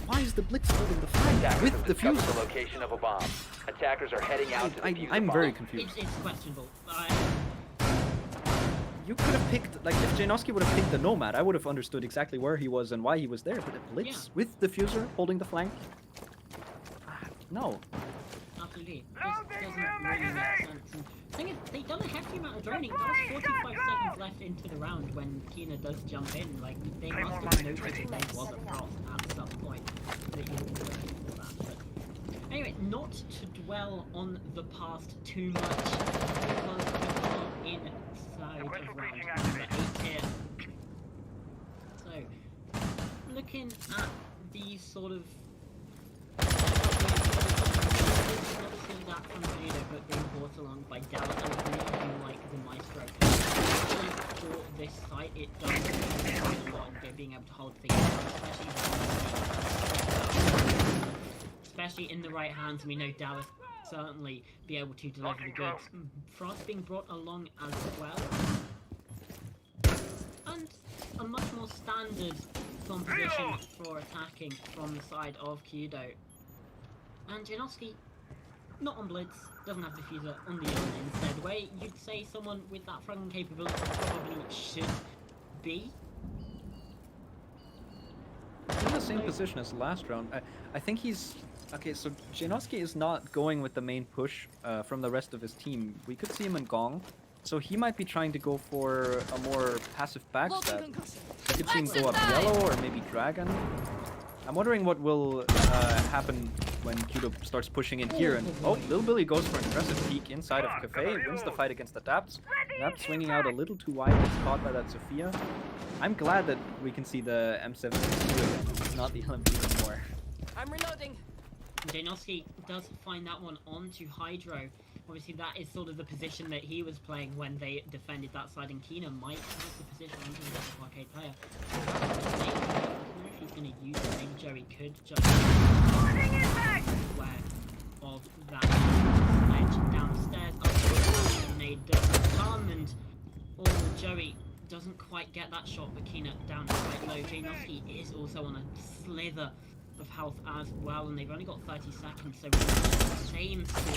why is the blitz holding the flank Attackers with have the discovered fuse? the location of a bomb. Attackers are heading out to defuse the I'm bomb. very confused. It's questionable. You could have picked, like, if Janoski would have picked the Nomad, I would have understood exactly where he was and why he was there. But a blitz with the fuser holding the flank? No. Absolutely. Just doesn't really make sense. And thing is, they've done a hefty amount of droning. That was 45 seconds left into the round when Kina does jump in. Like, they must have noticed that there was a frost at some point that you were ready for that. But anyway, not to dwell on the past too much, because we are inside of round number 8 here. So, looking at these sort of obviously that from KYUDO, but being brought along by Dallas, I really do like the Maestro. Especially for this site, it does quite a lot in being able to hold things, especially in the right hands. We know Dallas certainly be able to deliver the goods. Frost being brought along as well, and a much more standard composition for attacking from the side of KYUDO. And Janowski, not on Blitz, doesn't have Diffuser on the other instead, where you'd say someone with that fragment capability probably should be. In the same position as last round. I think he's... Okay, so Janowski is not going with the main push from the rest of his team. We could see him in Gong, so he might be trying to go for a more passive backstab. I could see him go up yellow or maybe dragon. I'm wondering what will happen when KYUDO starts pushing in here. And oh, Lil Billy goes for an aggressive peek inside of Cafe, wins the fight against the Daps. Daps swinging out a little too wide, gets caught by that Sophia. I'm glad that we can see the M762 again, not the LMP anymore. I'm reloading. Janowski does find that one onto Hydro. Obviously, that is sort of the position that he was playing when they defended that side, and Kina might have the position onto the arcade player. I don't know if he's going to use it. Maybe Joey could just be aware of that ledge downstairs. Oh, the nade doesn't come, and Joey doesn't quite get that shot, but Kina down quite low. Janowski is also on a slither of health as well, and they've only got 30 seconds, so the same sort of...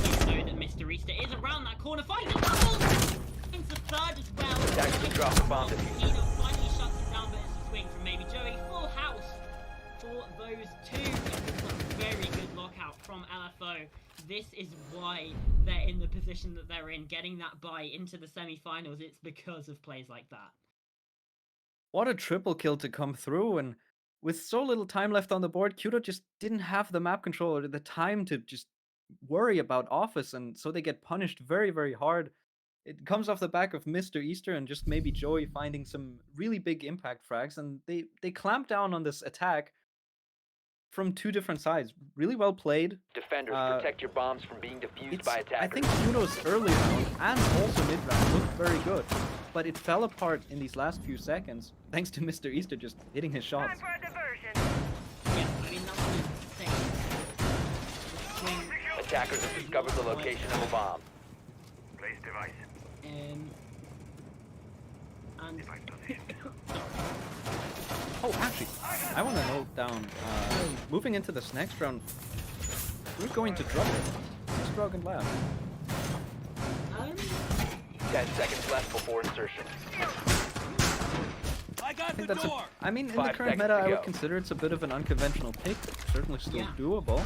They know that Mr. Easter is around that corner, finds the double! Finds the third as well. Actually drop the bomb. Kina finally shuts it down, but it's a swing from maybe Joey. Full house for those two. It's a very good lockout from LFO. This is why they're in the position that they're in, getting that bye into the semi-finals. It's because of plays like that. What a triple kill to come through, and with so little time left on the board, KYUDO just didn't have the map control or the time to just worry about Office, and so they get punished very, very hard. It comes off the back of Mr. Easter and just maybe Joey finding some really big impact frags, and they clamp down on this attack from two different sides. Really well played. Defenders, protect your bombs from being defused by attackers. I think KYUDO's early round and also mid round looked very good, but it fell apart in these last few seconds thanks to Mr. Easter just hitting his shots. Yeah, I mean, that was insane. Attackers have discovered the location of a bomb. Place device. And Oh, actually, I want to note down, moving into this next round, we're going to drop it. Let's drug and lab. 10 seconds left before insertion. I got the That's door. I mean, in the 5 current seconds meta, to I would go. consider it's a bit of an unconventional pick. Certainly still Yeah. doable.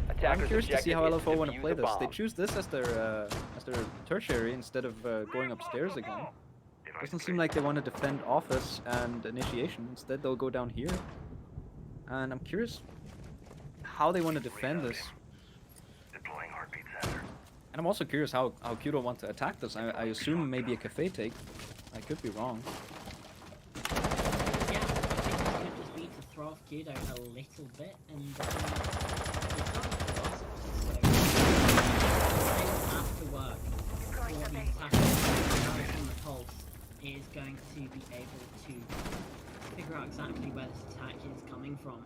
Attackers I'm curious to see how objective is LFO want to defuse play the this. They bomb. choose this as their tertiary instead of going upstairs again. Doesn't seem like they want to defend Office and Initiation. Instead, they'll go down here. And I'm curious how they want to defend this. Deploying heartbeat sensor. And I'm also curious how KYUDO want to attack this. I assume maybe a cafe take. I could be wrong. yeah, I think it could just be to throw off KYUDO a little bit, and after work, for the attacker from the pulse is going to be able to figure out exactly where this attack is coming from.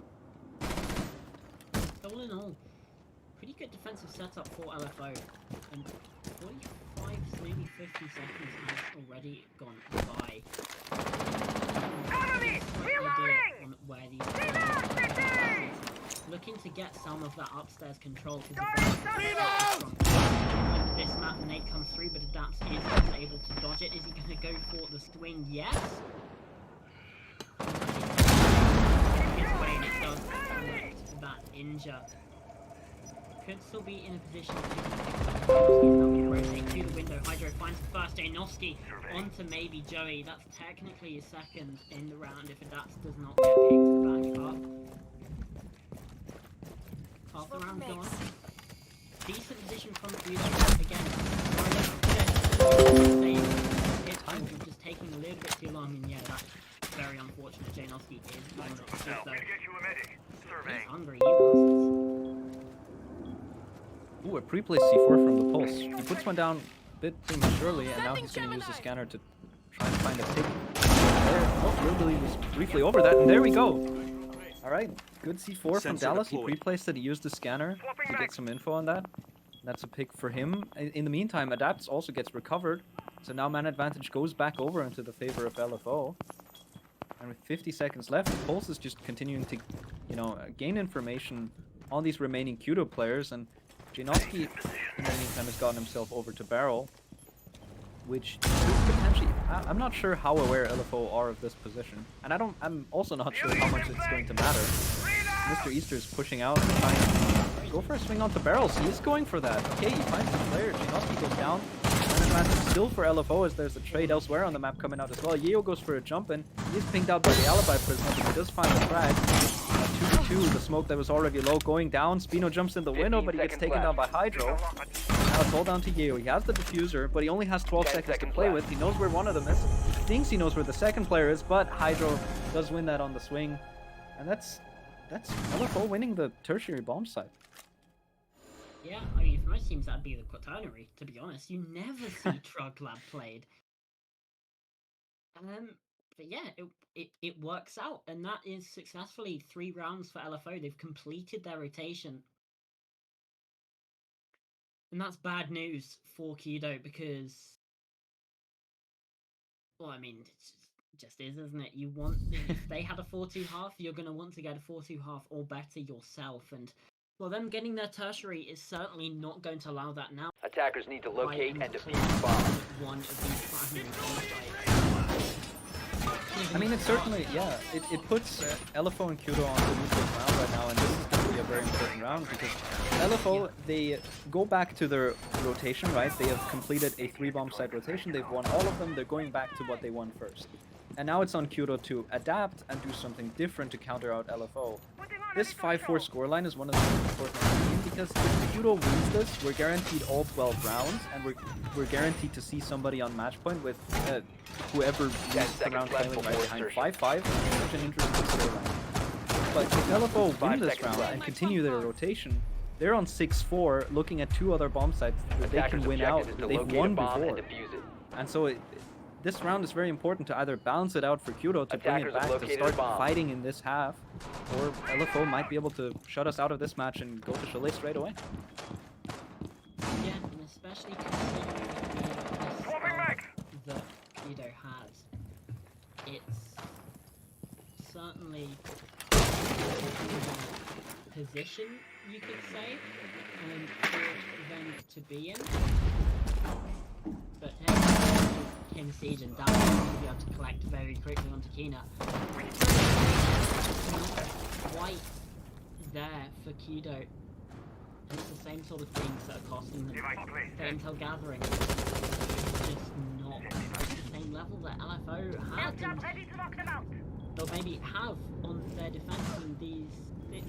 All in all, pretty good defensive setup for LFO, and 45, maybe 50 seconds has already gone by. On where these looking to get some of that upstairs control because this map Nate comes through, but Adapts is able to dodge it. Is he going to go for the swing? Yes. His way, and it does collect that injure. could still be in a position to rotate to the window. Hydro finds the first. Janovsky onto maybe Joey. That's technically his second in the round if Adapts does not get picked back up. Half the round gone. Decent position from KYUDO again. It's just taking a little bit too long, and yeah, that's very unfortunate. Janovsky is on the push, though. We'll get you a medic. Surveying. He's hungry, he wants Ooh, a pre-placed C4 from the Pulse. He puts one down a bit prematurely, and now he's going to use the scanner to try and find a pick. Oh, Hillbilly was briefly over that, and there we go. Alright, good C4 from Dallas. He pre-placed it, he used the scanner to get some info on that. That's a pick for him. In the meantime, Adapts also gets recovered. So now man advantage goes back over into the favor of LFO. And with 50 seconds left, Pulse is just continuing to, you know, gain information on these remaining KYUDO players. And Janovsky, in the meantime, has gotten himself over to Barrel, which is potentially... I'm not sure how aware LFO are of this position. And I'm also not sure how much it's going to matter. Mr. Easter is pushing out and trying to go for a swing onto Barrels. He is going for that. Okay, he finds the player. Janovsky goes down. And advantage still for LFO as there's a trade elsewhere on the map coming out as well. Yeo goes for a jump in. He's pinged out by the alibi prisoner, but he does find the frag. 2-2, the smoke that was already low going down. Spino jumps in the window, but he gets taken down by Hydro. Now it's all down to Yeo. He has the diffuser, but he only has 12 seconds to play with. He knows where one of them is. He thinks he knows where the second player is, but Hydro does win that on the swing. And that's LFO winning the tertiary bomb site. Yeah, I mean, for most teams that'd be the quaternary, to be honest. You never see Trug Lab played. But yeah, it works out, and that is successfully 3 rounds for LFO. They've completed their rotation. And that's bad news for KYUDO because, well, I mean, it just is, isn't it? You want, if they had a 4-2 half, you're going to want to get a 4-2 half or better yourself, and well, them getting their tertiary is certainly not going to allow that now. Attackers need to locate and defuse the bomb. One of these fragments. I mean, it certainly, yeah, it puts LFO and KYUDO on the neutral ground right now, and this is going to be a very important round because LFO, they go back to their rotation, right? They have completed a 3-bomb site rotation, they've won all of them, they're going back to what they won first. And now it's on KYUDO to adapt and do something different to counter out LFO. This 5-4 scoreline is one of the most important in the game because if KYUDO wins this, we're guaranteed all 12 rounds, and we're guaranteed to see somebody on match point with whoever wins the round playing right behind 5-5. Such an interesting scoreline. But if LFO win this round and continue their rotation, they're on 6-4, looking at 2 other bomb sites that they can win out. They've won before. And so this round is very important to either balance it out for KYUDO to bring it back to start fighting in this half, or LFO might be able to shut us out of this match and go to Chalet straight away. Yeah, and especially considering the start that KYUDO has, it's certainly a position, you could say, for them to be in. But Kim Siege and Dan will be able to collect very quickly onto Kina. Not quite there for KYUDO. And it's the same sort of things that are costing them. The intel gathering is just not at the same level that LFO had. And they'll maybe have on their defense, and you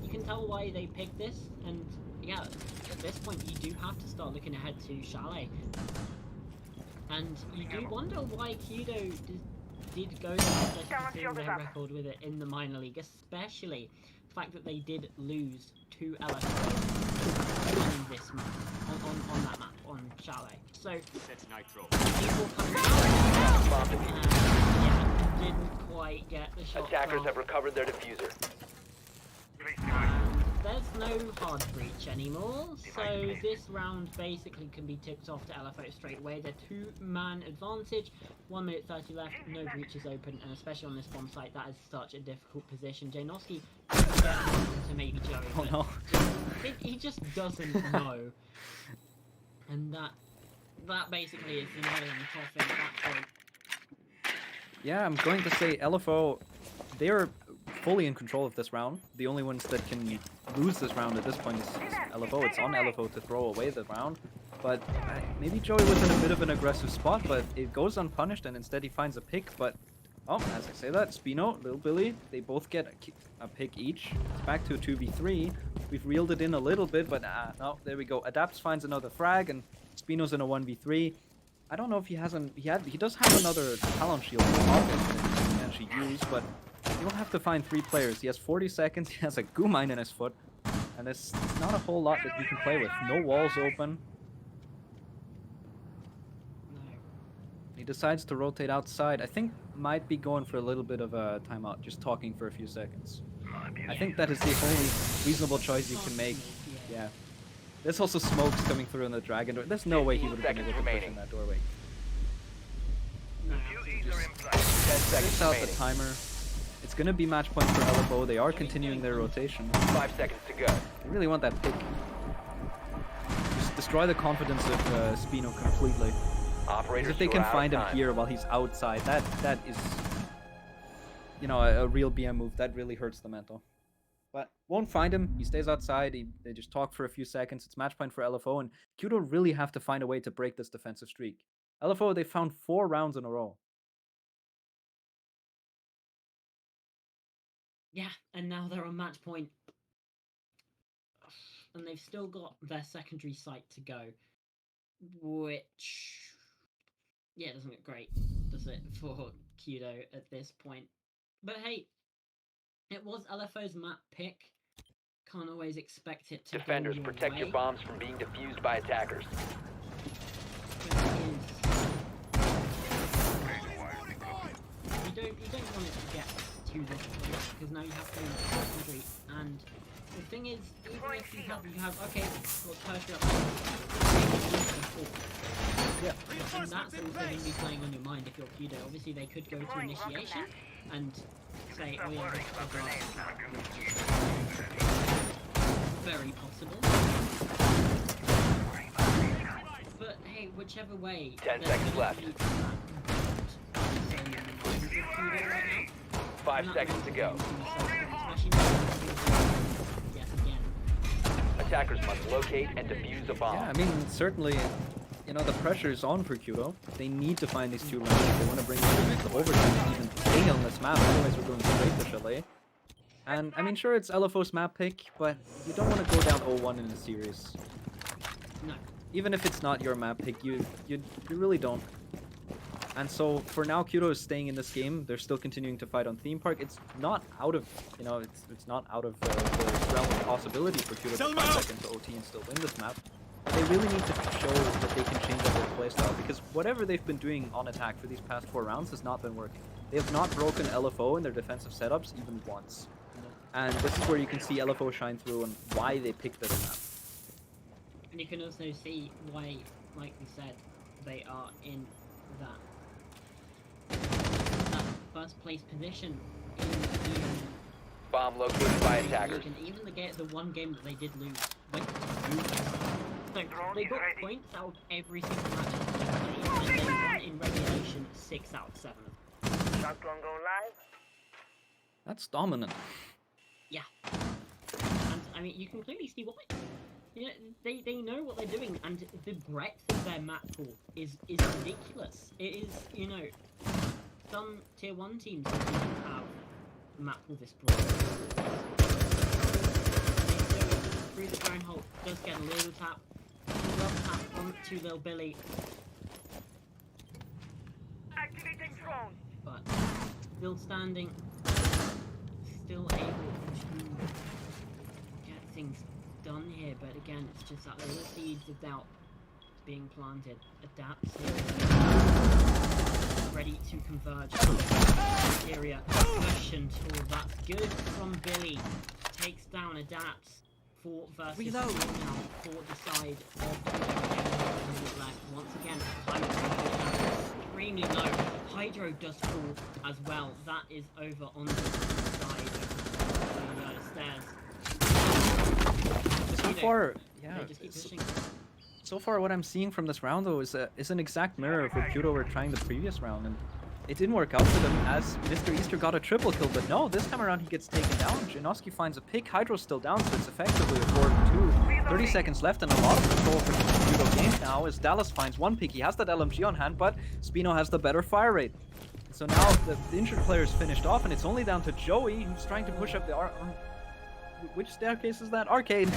can tell why they picked this. And yeah, at this point you do have to start looking ahead to Chalet. And you do wonder why KYUDO did go to their record with it in the minor league, especially the fact that they did lose to LFO on this map, on that map, on Chalet. So, people coming out yeah, didn't quite get the shot. Attackers have recovered their diffuser. There's no hard breach anymore, so this round basically can be tipped off to LFO straight away. They're 2-man advantage, 1 minute 30 left, no breaches open, and especially on this bomb site, that is such a difficult position. Janovsky to maybe Joey, but no. he just doesn't know. And that basically is the nail in the coffin at that point. Yeah, I'm going to say LFO, they're fully in control of this round. The only ones that can lose this round at this point is LFO. It's on LFO to throw away the round. But maybe Joey was in a bit of an aggressive spot, but it goes unpunished, and instead he finds a pick. But, oh, as I say that, Spino, Lil Billy, they both get a pick each. It's back to a 2v3. We've reeled it in a little bit, but no, there we go. Adapts finds another frag, and Spino's in a 1v3. I don't know if he does have another talent shield in the pocket that he can actually use, but he'll have to find 3 players. He has 40 seconds, he has a goo mine in his foot, and there's not a whole lot that he can play with. No walls open. He decides to rotate outside. I think might be going for a little bit of a timeout, just talking for a few seconds. I think that is the only reasonable choice you can make. Yeah. There's also smokes coming through in the dragon door. There's no way he would have been able to push in that doorway. Six out the timer. It's gonna be match point for LFO. They are continuing their rotation. 5 seconds to go. They really want that pick. Just destroy the confidence of Spino completely. Operators, If they can find him here while he's outside, that is, you know, a real BM move. That really hurts the mental. But won't find him. He stays outside. They just talk for a few seconds. It's match point for LFO, and KYUDO really have to find a way to break this defensive streak. LFO, they found 4 rounds in a row. Yeah, and now they're on match point. And they've still got their secondary site to go. Which... yeah, it doesn't look great, does it, for KYUDO at this point. But hey, it was LFO's map pick. Can't always expect it to Defenders, go your protect way. your bombs from being defused by attackers. You don't want it to get to this point, because now you have to go into secondary, and the thing is, even if you have okay, well, tertiary Yeah. and that's also going to be playing on your mind if you're KYUDO. Obviously, they could go to initiation and say, oh yeah, very possible. But hey, whichever way. 10 seconds left. 5 seconds to go. Attackers must locate and defuse a bomb. Yeah, I mean, certainly, you know, the pressure is on for KYUDO. They need to find these 2 rounds. They want to bring it to overtime and even stay on this map. Otherwise, we're going straight to Chalet. And I mean, sure, it's LFO's map pick, but you don't want to go down 0-1 in a series. No. Even if it's not your map pick, you really don't. And so for now, KYUDO is staying in this game. They're still continuing to fight on theme park. It's not out of, you know, it's not out of the realm of possibility for KYUDO to come back into OT and still win this map. They really need to show that they can change up their playstyle, because whatever they've been doing on attack for these past 4 rounds has not been working. They have not broken LFO in their defensive setups even once. And this is where you can see LFO shine through and why they picked this map. And you can also see why, like we said, they are in that first place position in Bomb located by attackers. even the one game that they did lose. So they got points out of every single match and they won in regulation 6 out of 7. That's dominant. Yeah. And I mean, you can clearly see why. You know, they know what they're doing, and the breadth of their map pool is ridiculous. It is, you know, some tier 1 teams don't even have a map pool this broad. Through the ground hole, does get a little tap. Love tap onto Lil Billy. Activating drone. But still standing, still able to get things done here. But again, it's just that little seeds of doubt being planted. Adapts here, ready to converge. Area version tool. That's good from Billy. Takes down, adapts. 4 versus 4 now for the side of the left. Once again, Hydro extremely low. Hydro does fall as well. That is over on the side of the stairs. So far, yeah. They just keep pushing. So far, what I'm seeing from this round, though, is an exact mirror of what KYUDO were trying the previous round, and it didn't work out for them as Mr. Easter got a triple kill, but no, this time around he gets taken down. Janoski finds a pick, Hydro's still down, so it's effectively a 4-2. 30 seconds left and a lot of control for KYUDO games now as Dallas finds one pick. He has that LMG on hand, but Spino has the better fire rate. So now the injured player is finished off and it's only down to Joey who's trying to push up the which staircase is that? Arcade!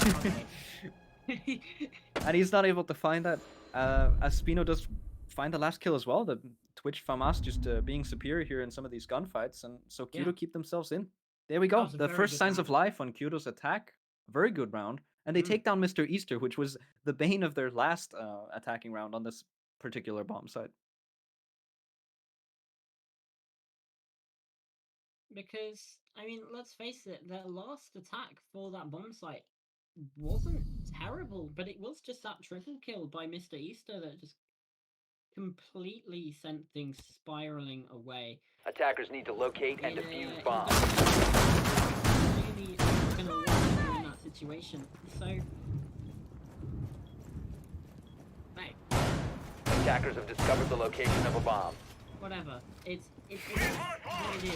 And he's not able to find that. As Spino does find the last kill as well. The Twitch FAMAS just being superior here in some of these gunfights, and so KYUDO keep themselves in. There we go. The first signs of life on KYUDO's attack. Very good round. And they take down Mr. Easter, which was the bane of their last attacking round on this particular bomb site. Because, I mean, let's face it, their last attack for that bomb site wasn't terrible, but it was just that triple kill by Mr. Easter that just completely sent things spiraling away. Attackers need to locate and defuse bombs. Really gonna work in that situation. So, right, Attackers have discovered the location of a bomb. whatever. It is what it is.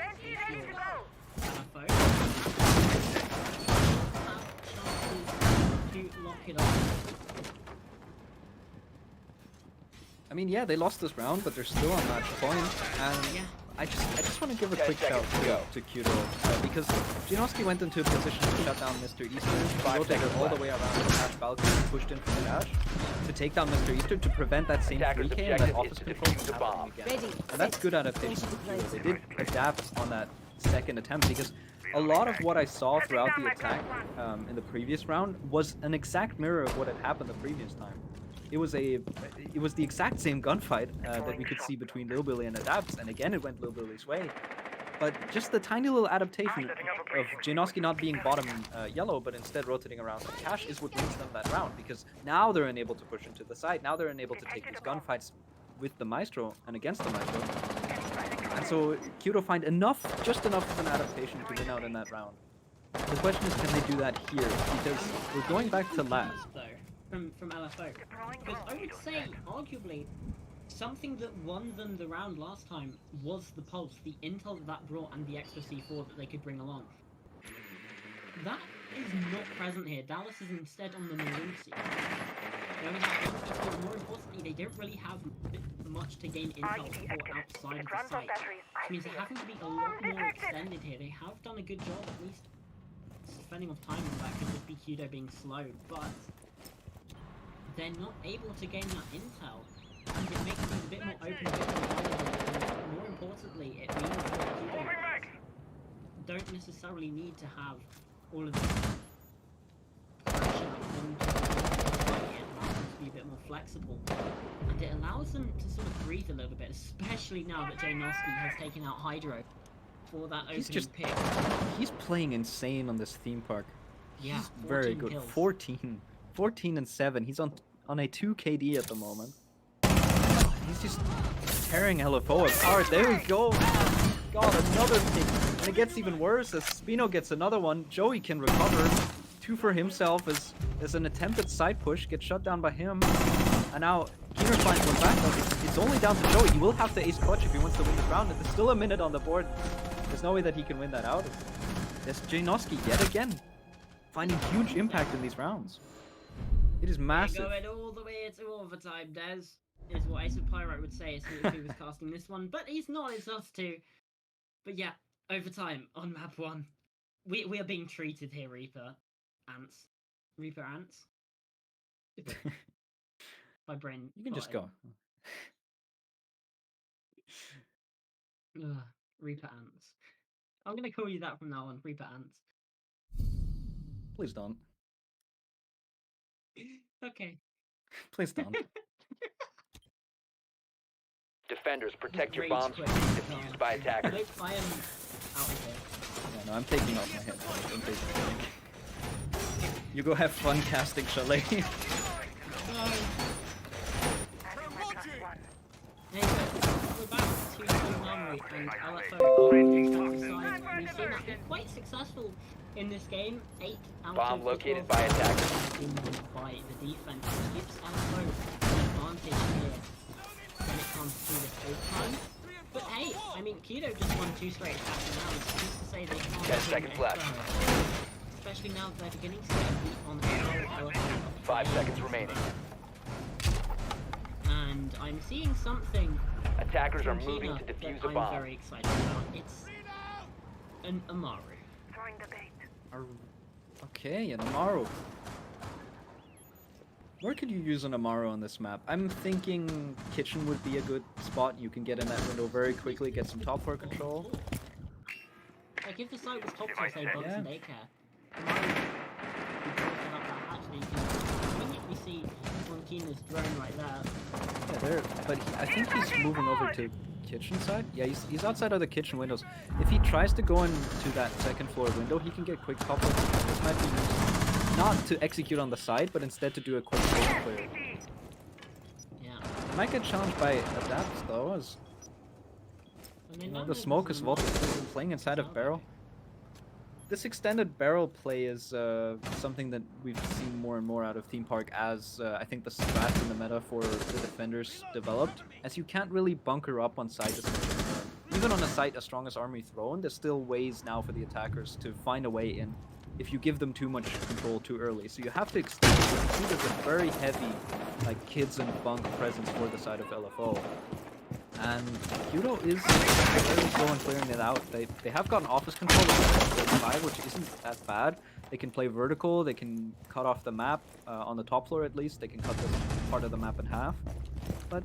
If you're LFO, chances to lock it up. I mean, yeah, they lost this round, but they're still on match point. And Yeah. I just want to give a 10 quick shout seconds to go. to KYUDO because Janoski went into a position to shut down Mr. Easter. He 5 rotated seconds all the left. way around the dash balcony, pushed in from the dash to take down Mr. Easter to prevent that same Attackers' 3K and that objective office is to control defuse the from bomb. happening again. And that's good adaptation from KYUDO. They did adapt on that second attempt because a lot of what I saw throughout the attack in the previous round was an exact mirror of what had happened the previous time. It was the exact same gunfight that we could see between Lil Billy and Adapts, and again it went Lil Billy's way. But just the tiny little adaptation of Janoski not being bottom yellow, but instead rotating around some cash is what wins them that round, because now they're unable to push into the side, now they're unable to take these gunfights with the Maestro and against the Maestro. And so KYUDO find just enough of an adaptation to win out in that round. The question is, can they do that here? Because we're going back to last. Though, from LFO. Because I would say, arguably, something that won them the round last time was the pulse, the intel that brought, and the extra C4 that they could bring along. That is not present here. Dallas is instead on the maroon seat. They only have one C4. More importantly, they don't really have much to gain intel for outside of the site. Which means they're having to be a lot more extended here. They have done a good job, at least spending off time on that could just be KYUDO being slow, but they're not able to gain that intel. And it makes things a bit more open, a bit more valuable, and more importantly, it means that KYUDO don't necessarily need to have all of this pressure on it allows them to be a bit more flexible. And it allows them to sort of breathe a little bit, especially now that Janoski has taken out Hydro for that opening pick. He's playing insane on this theme park. Yeah, He's very good. kills. 14 and 7. He's on a 2 KD at the moment. He's just tearing LFO apart. There we go. God, another pick. And it gets even worse as Spino gets another one. Joey can recover. 2 for himself as an attempted side push gets shut down by him. And now Keener finds one back. It's only down to Joey. He will have to ace clutch if he wants to win this round. And there's still a minute on the board. There's no way that he can win that out. There's Janoski yet again, finding huge impact in these rounds. It is massive. They're going all the way to overtime, Des, is what Ace of Pyrite would say if he was casting this one, but he's not, it's us two. But yeah, overtime on map 1. We are being treated here, Reaper. Ants. Reaper ants? My brain. You can just go. Ugh, Reaper ants. I'm gonna call you that from now on, Reaper ants. Please don't. Okay. Please don't. Defenders, protect your Rage bombs quit. from being defused by attackers. Nope, I am out of here. Yeah, no, I'm taking off my headphones. Don't take it. You go have fun casting Chalet. No. Anyway, we're back to Team Armory and LFO are on the side. We've seen that be quite successful in this game. 8 out Bomb of the located 12 by attackers. have been won by the defense, which gives LFO an advantage here when it comes to this overtime. But hey, I mean, KYUDO just won 2 straight attacks now. Who's to say they can't 10 win seconds next left. round? Especially now that they're beginning to get beat on how LFO 5 seconds remaining. And I'm seeing something Attackers are from moving Kina to defuse that a I'm bomb. very excited about. It's an Amaru. Throwing the bait. Okay, an Amaru. Where could you use an Amaru on this map? I'm thinking kitchen would be a good spot. You can get in that window very quickly, get some top floor control. Like if the site was top tier, say Bugs Yeah. and Daycare, Amaru would drop it up that hatch, and you can immediately see on Kina's drone right there. Yeah, there. But I think he's moving over to kitchen side. Yeah, he's outside of the kitchen windows. If he tries to go into that second floor window, he can get quick top floor control. This might be used not to execute on the side, but instead to do a quick zone clear. Yeah. Might get challenged by adapts though, as And they you know, don't the know smoke this is an Vault Amaru. is playing inside of barrel. This extended barrel play is something that we've seen more and more out of Theme Park as I think the strats in the meta for the defenders developed. As you can't really bunker up on site as much. Even on a site as strong as Armory Throne, there's still ways now for the attackers to find a way in if you give them too much control too early. So you have to extend it. You can see there's a very heavy like kids and bunk presence for the side of LFO. And KYUDO is very slow in clearing it out. They have gotten office control of 5, which isn't that bad. They can play vertical, they can cut off the map, on the top floor at least, they can cut this part of the map in half. But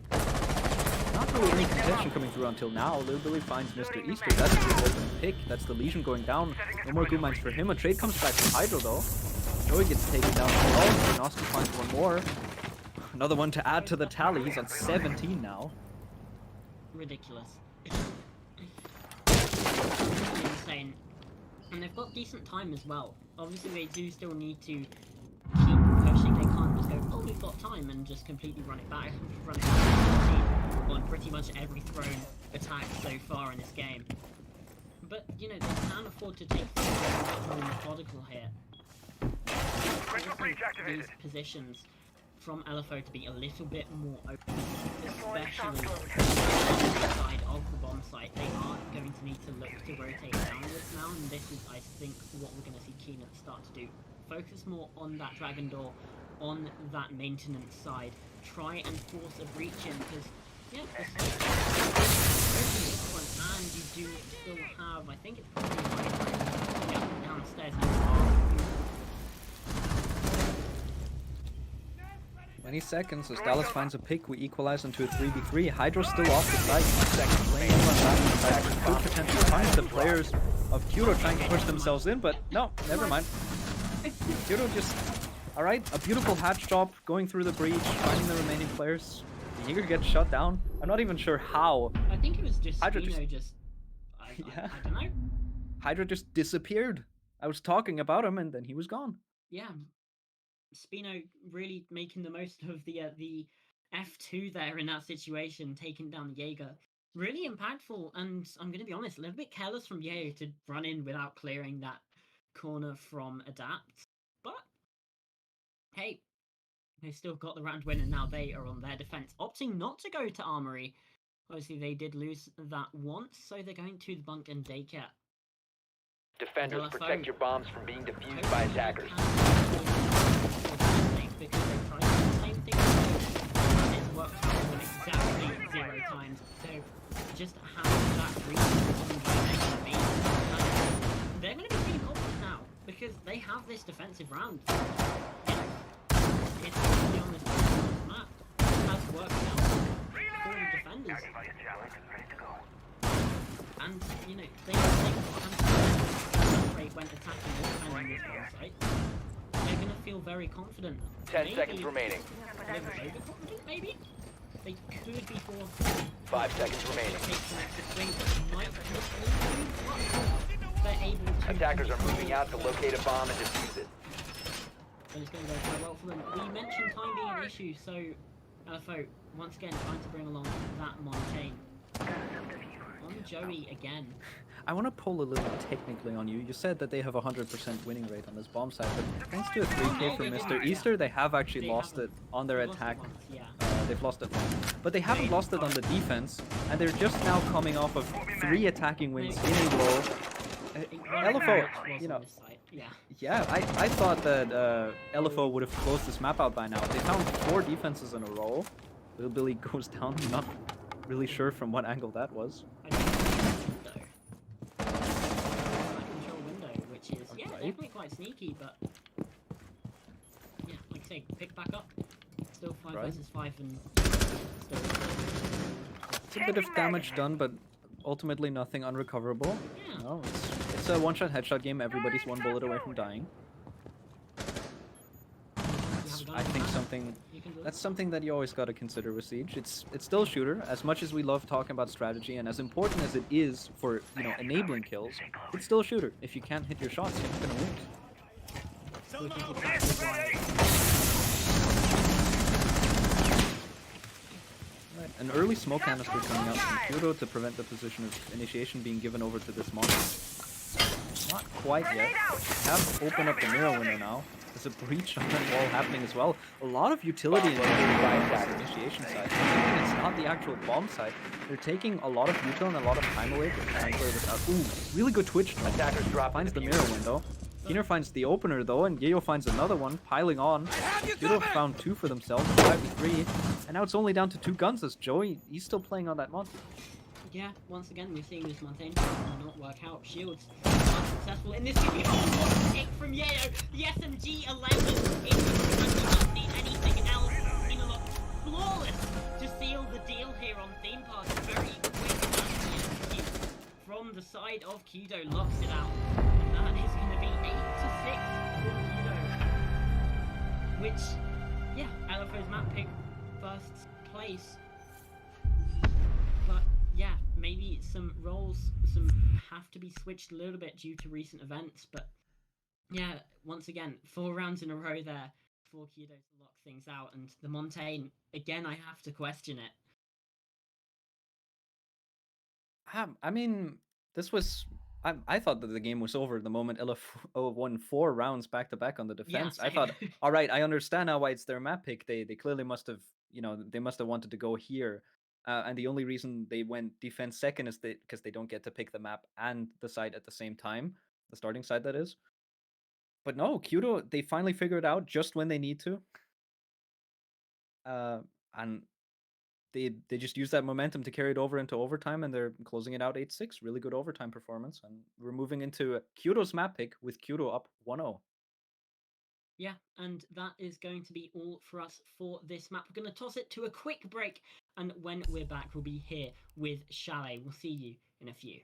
not really any contention coming through until now. Lil Billy finds Mr. Easter, that's the open pick, that's the Legion going down. No more good mines for him. A trade comes back to Hydro though. Joey gets taken down as well, Nosky finds one more. Another one to add to the tally, he's on 17 now. Ridiculous. Insane. And they've got decent time as well. Obviously they do still need to keep pushing. They can't just go, oh, we've got time, and just completely run it back. Run it back on pretty much every thrown attack so far in this game. But, you know, they can afford to take things more methodical here. These positions from LFO to be a little bit more open, especially on the side of the bomb site. They are going to need to look to rotate downwards now, and this is, I think, what we're going to see Kina start to do. Focus more on that Dragon Door, on that maintenance side. Try and force a breach in, because, yeah, this one, and you do still have, I think it's probably right, yeah, downstairs. 20 seconds as Dallas finds a pick, we equalize into a 3v3. Hydro's still off the site, 1 second. Laying on that side could potentially find the players of KYUDO trying to push themselves in, but no, never mind. KYUDO just, alright, a beautiful hatch drop, going through the breach, finding the remaining players. The Jaeger gets shut down. I'm not even sure how. I think it was just Hydra Spino just- I Yeah. don't know. Hydra just disappeared. I was talking about him and then he was gone. Yeah, Spino really making the most of the F2 there in that situation, taking down the Jaeger. Really impactful, and I'm going to be honest, a little bit careless from Jaeger to run in without clearing that corner from Adapt. But, hey, they still got the round win, and now they are on their defense, opting not to go to Armory. Obviously, they did lose that once, so they're going to the bunk and daycare. Defenders, LFO. protect your bombs from being defused by attackers. Because they tried the same thing, and it's worked out for exactly 0 times. So just have that reason they're going to be feeling confident now because they have this defensive round. It's really on this map. It has worked out for the defenders. And you know they rate when attacking or defending this one site. They're going to feel very confident. 10 seconds remaining. A little overconfident, maybe? They could be for 5 seconds remaining. They're able to Attackers are moving out to locate a bomb and defuse it. And it's going to go quite well for them. We mentioned time being an issue, so LFO once again trying to bring along that Montaigne. on Joey again. I want to pull a little technically on you. You said that they have a 100% winning rate on this bomb site, but thanks to a 3K from Mr. Easter, they have actually lost it on their They've lost it attack. once, yeah. They've lost it once. But they haven't lost it on the defense, and they're just now coming off of 3 attacking wins in a row. LFO, you know, yeah, I thought that LFO would have closed this map out by now. They found 4 defenses in a row. Little Billy goes down, not really sure from what angle that was. Control window, which is definitely quite sneaky, but yeah, like I say, pick back up. Still 5 versus 5, and still. It's a bit of damage done, but ultimately nothing unrecoverable. Yeah. No, it's a one-shot headshot game. Everybody's 1 bullet away from dying. I think that's something that you always got to consider with Siege. It's still a shooter. As much as we love talking about strategy, and as important as it is for, you know, enabling kills, it's still a shooter. If you can't hit your shots, you're not gonna win. Right. An early smoke canister coming out from KYUDO to prevent the position of initiation being given over to this monster. Not quite yet. Have opened up the mirror window now. There's a breach on that wall happening as well. A lot of utility in the initiation side. It's not the actual bomb side. They're taking a lot of util and a lot of time away to try and clear this out. Ooh, really good twitch. Attackers drop Finds the mirror window. Keener finds the opener though, and Yayo finds another one, piling on. KYUDO found 2 for themselves, 5-3, and now it's only down to 2 guns as Joey, he's still playing on that monster. Yeah, once again, we're seeing this Montaigne not work out. Shields unsuccessful in this game. Oh, what a pick from Yayo! The SMG 11 it doesn't need anything else. Inalot flawless to seal the deal here on theme park. Very quick from the side of KYUDO, locks it out. And that is going to be 8-6 for KYUDO. Which, yeah, LFO's map pick first place. But yeah, maybe some roles have to be switched a little bit due to recent events, but yeah, once again, 4 rounds in a row there for KYUDO to lock things out, and the Montaigne, again, I have to question it. I mean, this was... I thought that the game was over the moment LFO won 4 rounds back-to-back on the defense. Yeah, I thought, alright, I understand now why it's their map pick. They clearly must have, you know, they must have wanted to go here. And the only reason they went defense second is because they don't get to pick the map and the side at the same time. The starting side, that is. But no, KYUDO, they finally figured it out just when they need to. And they just use that momentum to carry it over into overtime, and they're closing it out 8-6. Really good overtime performance. And we're moving into KYUDO's map pick with KYUDO up 1-0. Yeah, and that is going to be all for us for this map. We're going to toss it to a quick break, and when we're back, we'll be here with Chalet. We'll see you in a few.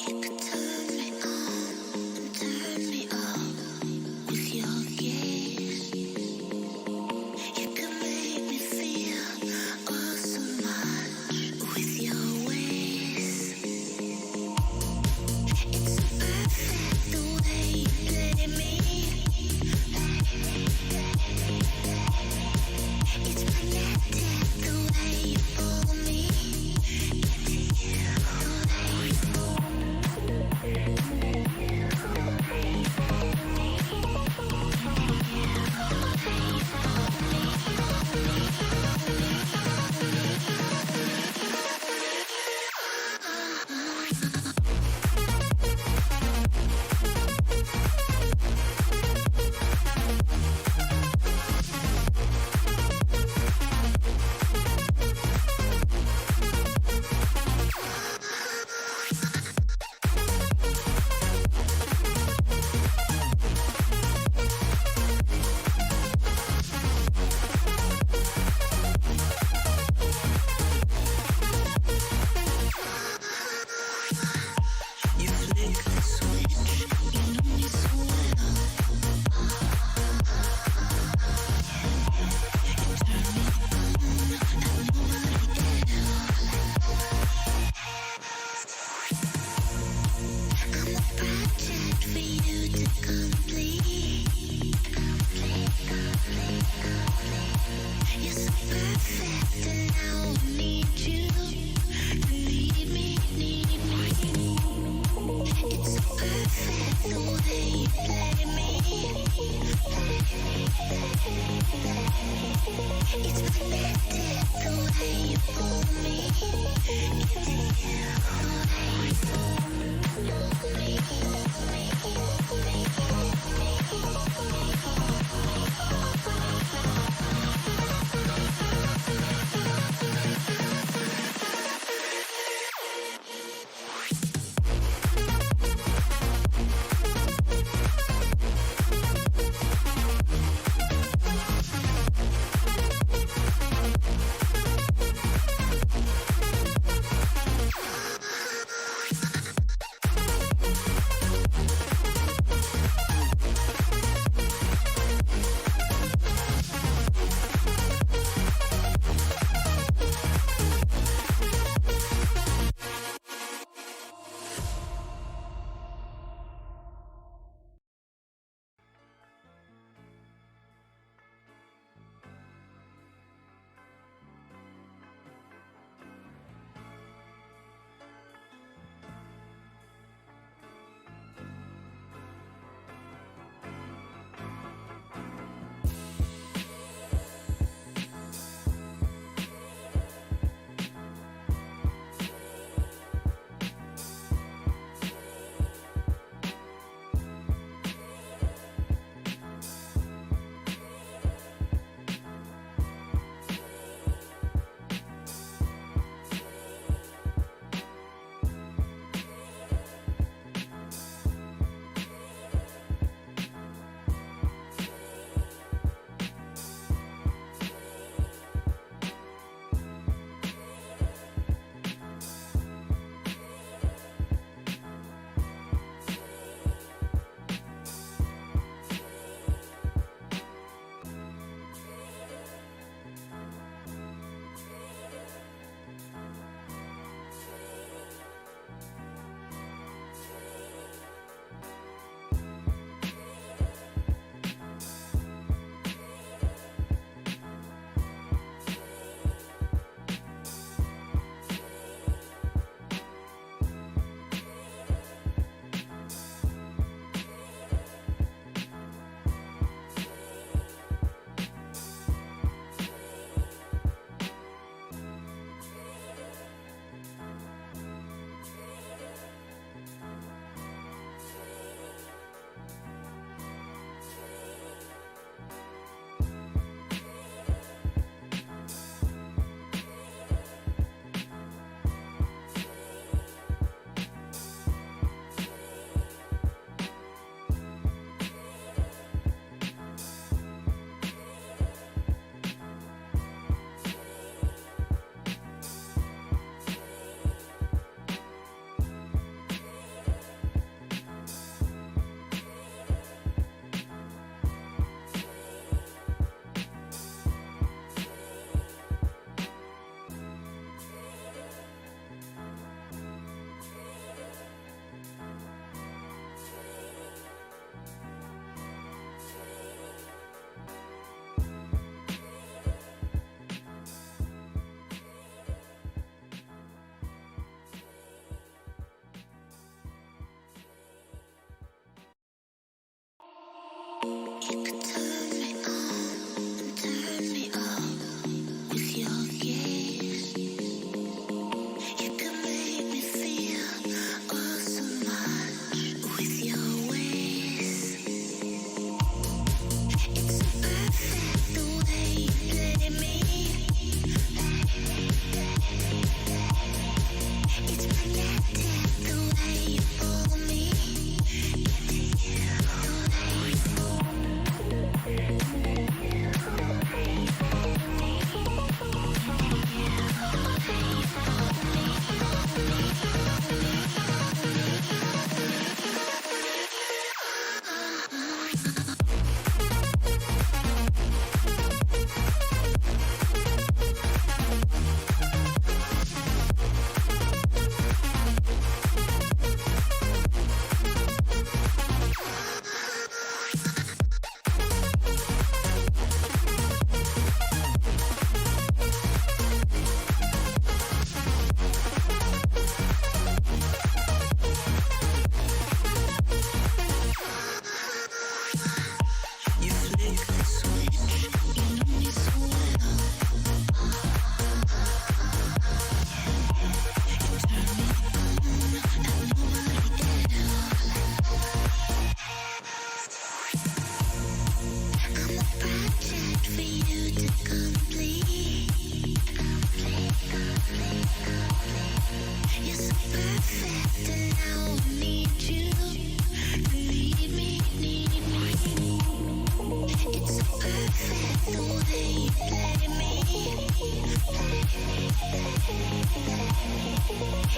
You could turn me on and turn me off with your gaze. You could make me feel oh so much with your ways. It's so perfect the way you play me. It's magnetic the way you pull me. The way you pull me.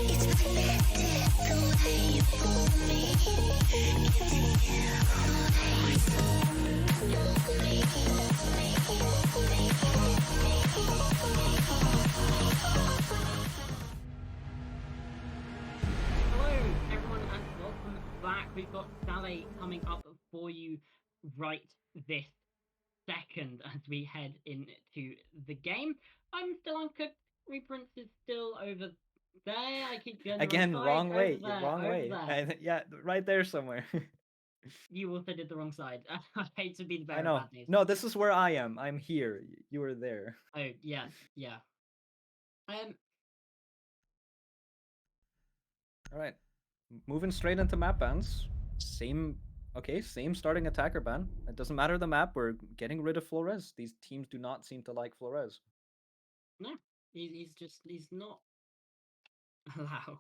It's pathetic the way you pull me into you. Hello, everyone, and welcome back. We've got Sally coming up for you right this second as we head into the game. I'm still uncooked. Reprints is still over there. I keep going the Again, wrong side. wrong way. Over there, Wrong over way. there. Yeah, right there somewhere. You also did the wrong side. I hate to be the I bearer know. of bad news. No, this is where I am. I'm here. You were there. Oh yes, yeah. All right. Moving straight into map bans. Same starting attacker ban. It doesn't matter the map, we're getting rid of Flores. These teams do not seem to like Flores. No, he's not allowed.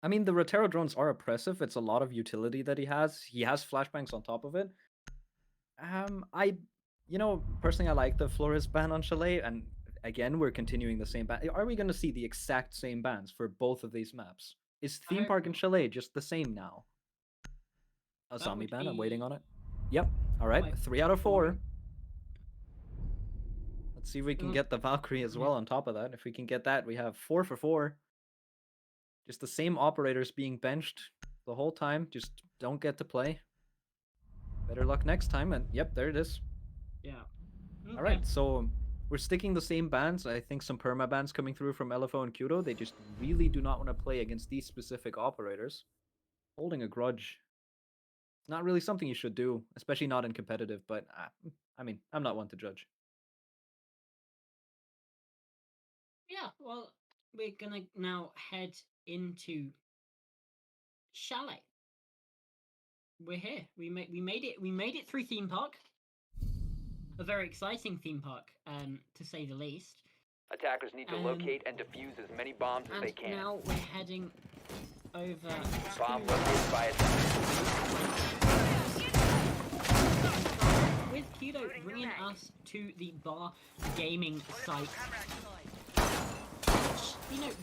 I mean, the Rotero drones are oppressive. It's a lot of utility that he has. He has flashbangs on top of it. Personally, I like the Flores ban on Chalet, and again, we're continuing the same ban. Are we going to see the exact same bans for both of these maps? Is I Theme hope Park and not. Chalet just the same now? A That zombie would ban, I'm waiting be on it. Yep, alright, quite 3 out of 4. boring. Let's see if we can Mm, get the Valkyrie as yeah. well on top of that. If we can get that, we have 4 for 4. Just the same operators being benched the whole time, just don't get to play. Better luck next time, and yep, there it is. Yeah. Okay. Alright, so we're sticking the same bans. I think some perma bans coming through from LFO and KYUDO. They just really do not want to play against these specific operators. Holding a grudge. It's not really something you should do, especially not in competitive, but I mean, I'm not one to judge. Yeah, well, we're gonna now head into Chalet. We're here. We made it through theme park. A very exciting theme park, to say the least. Attackers need to locate and defuse as many bombs as they And can. now we're heading over Bomb to located by attackers. with KYUDO bringing us to the bar gaming site.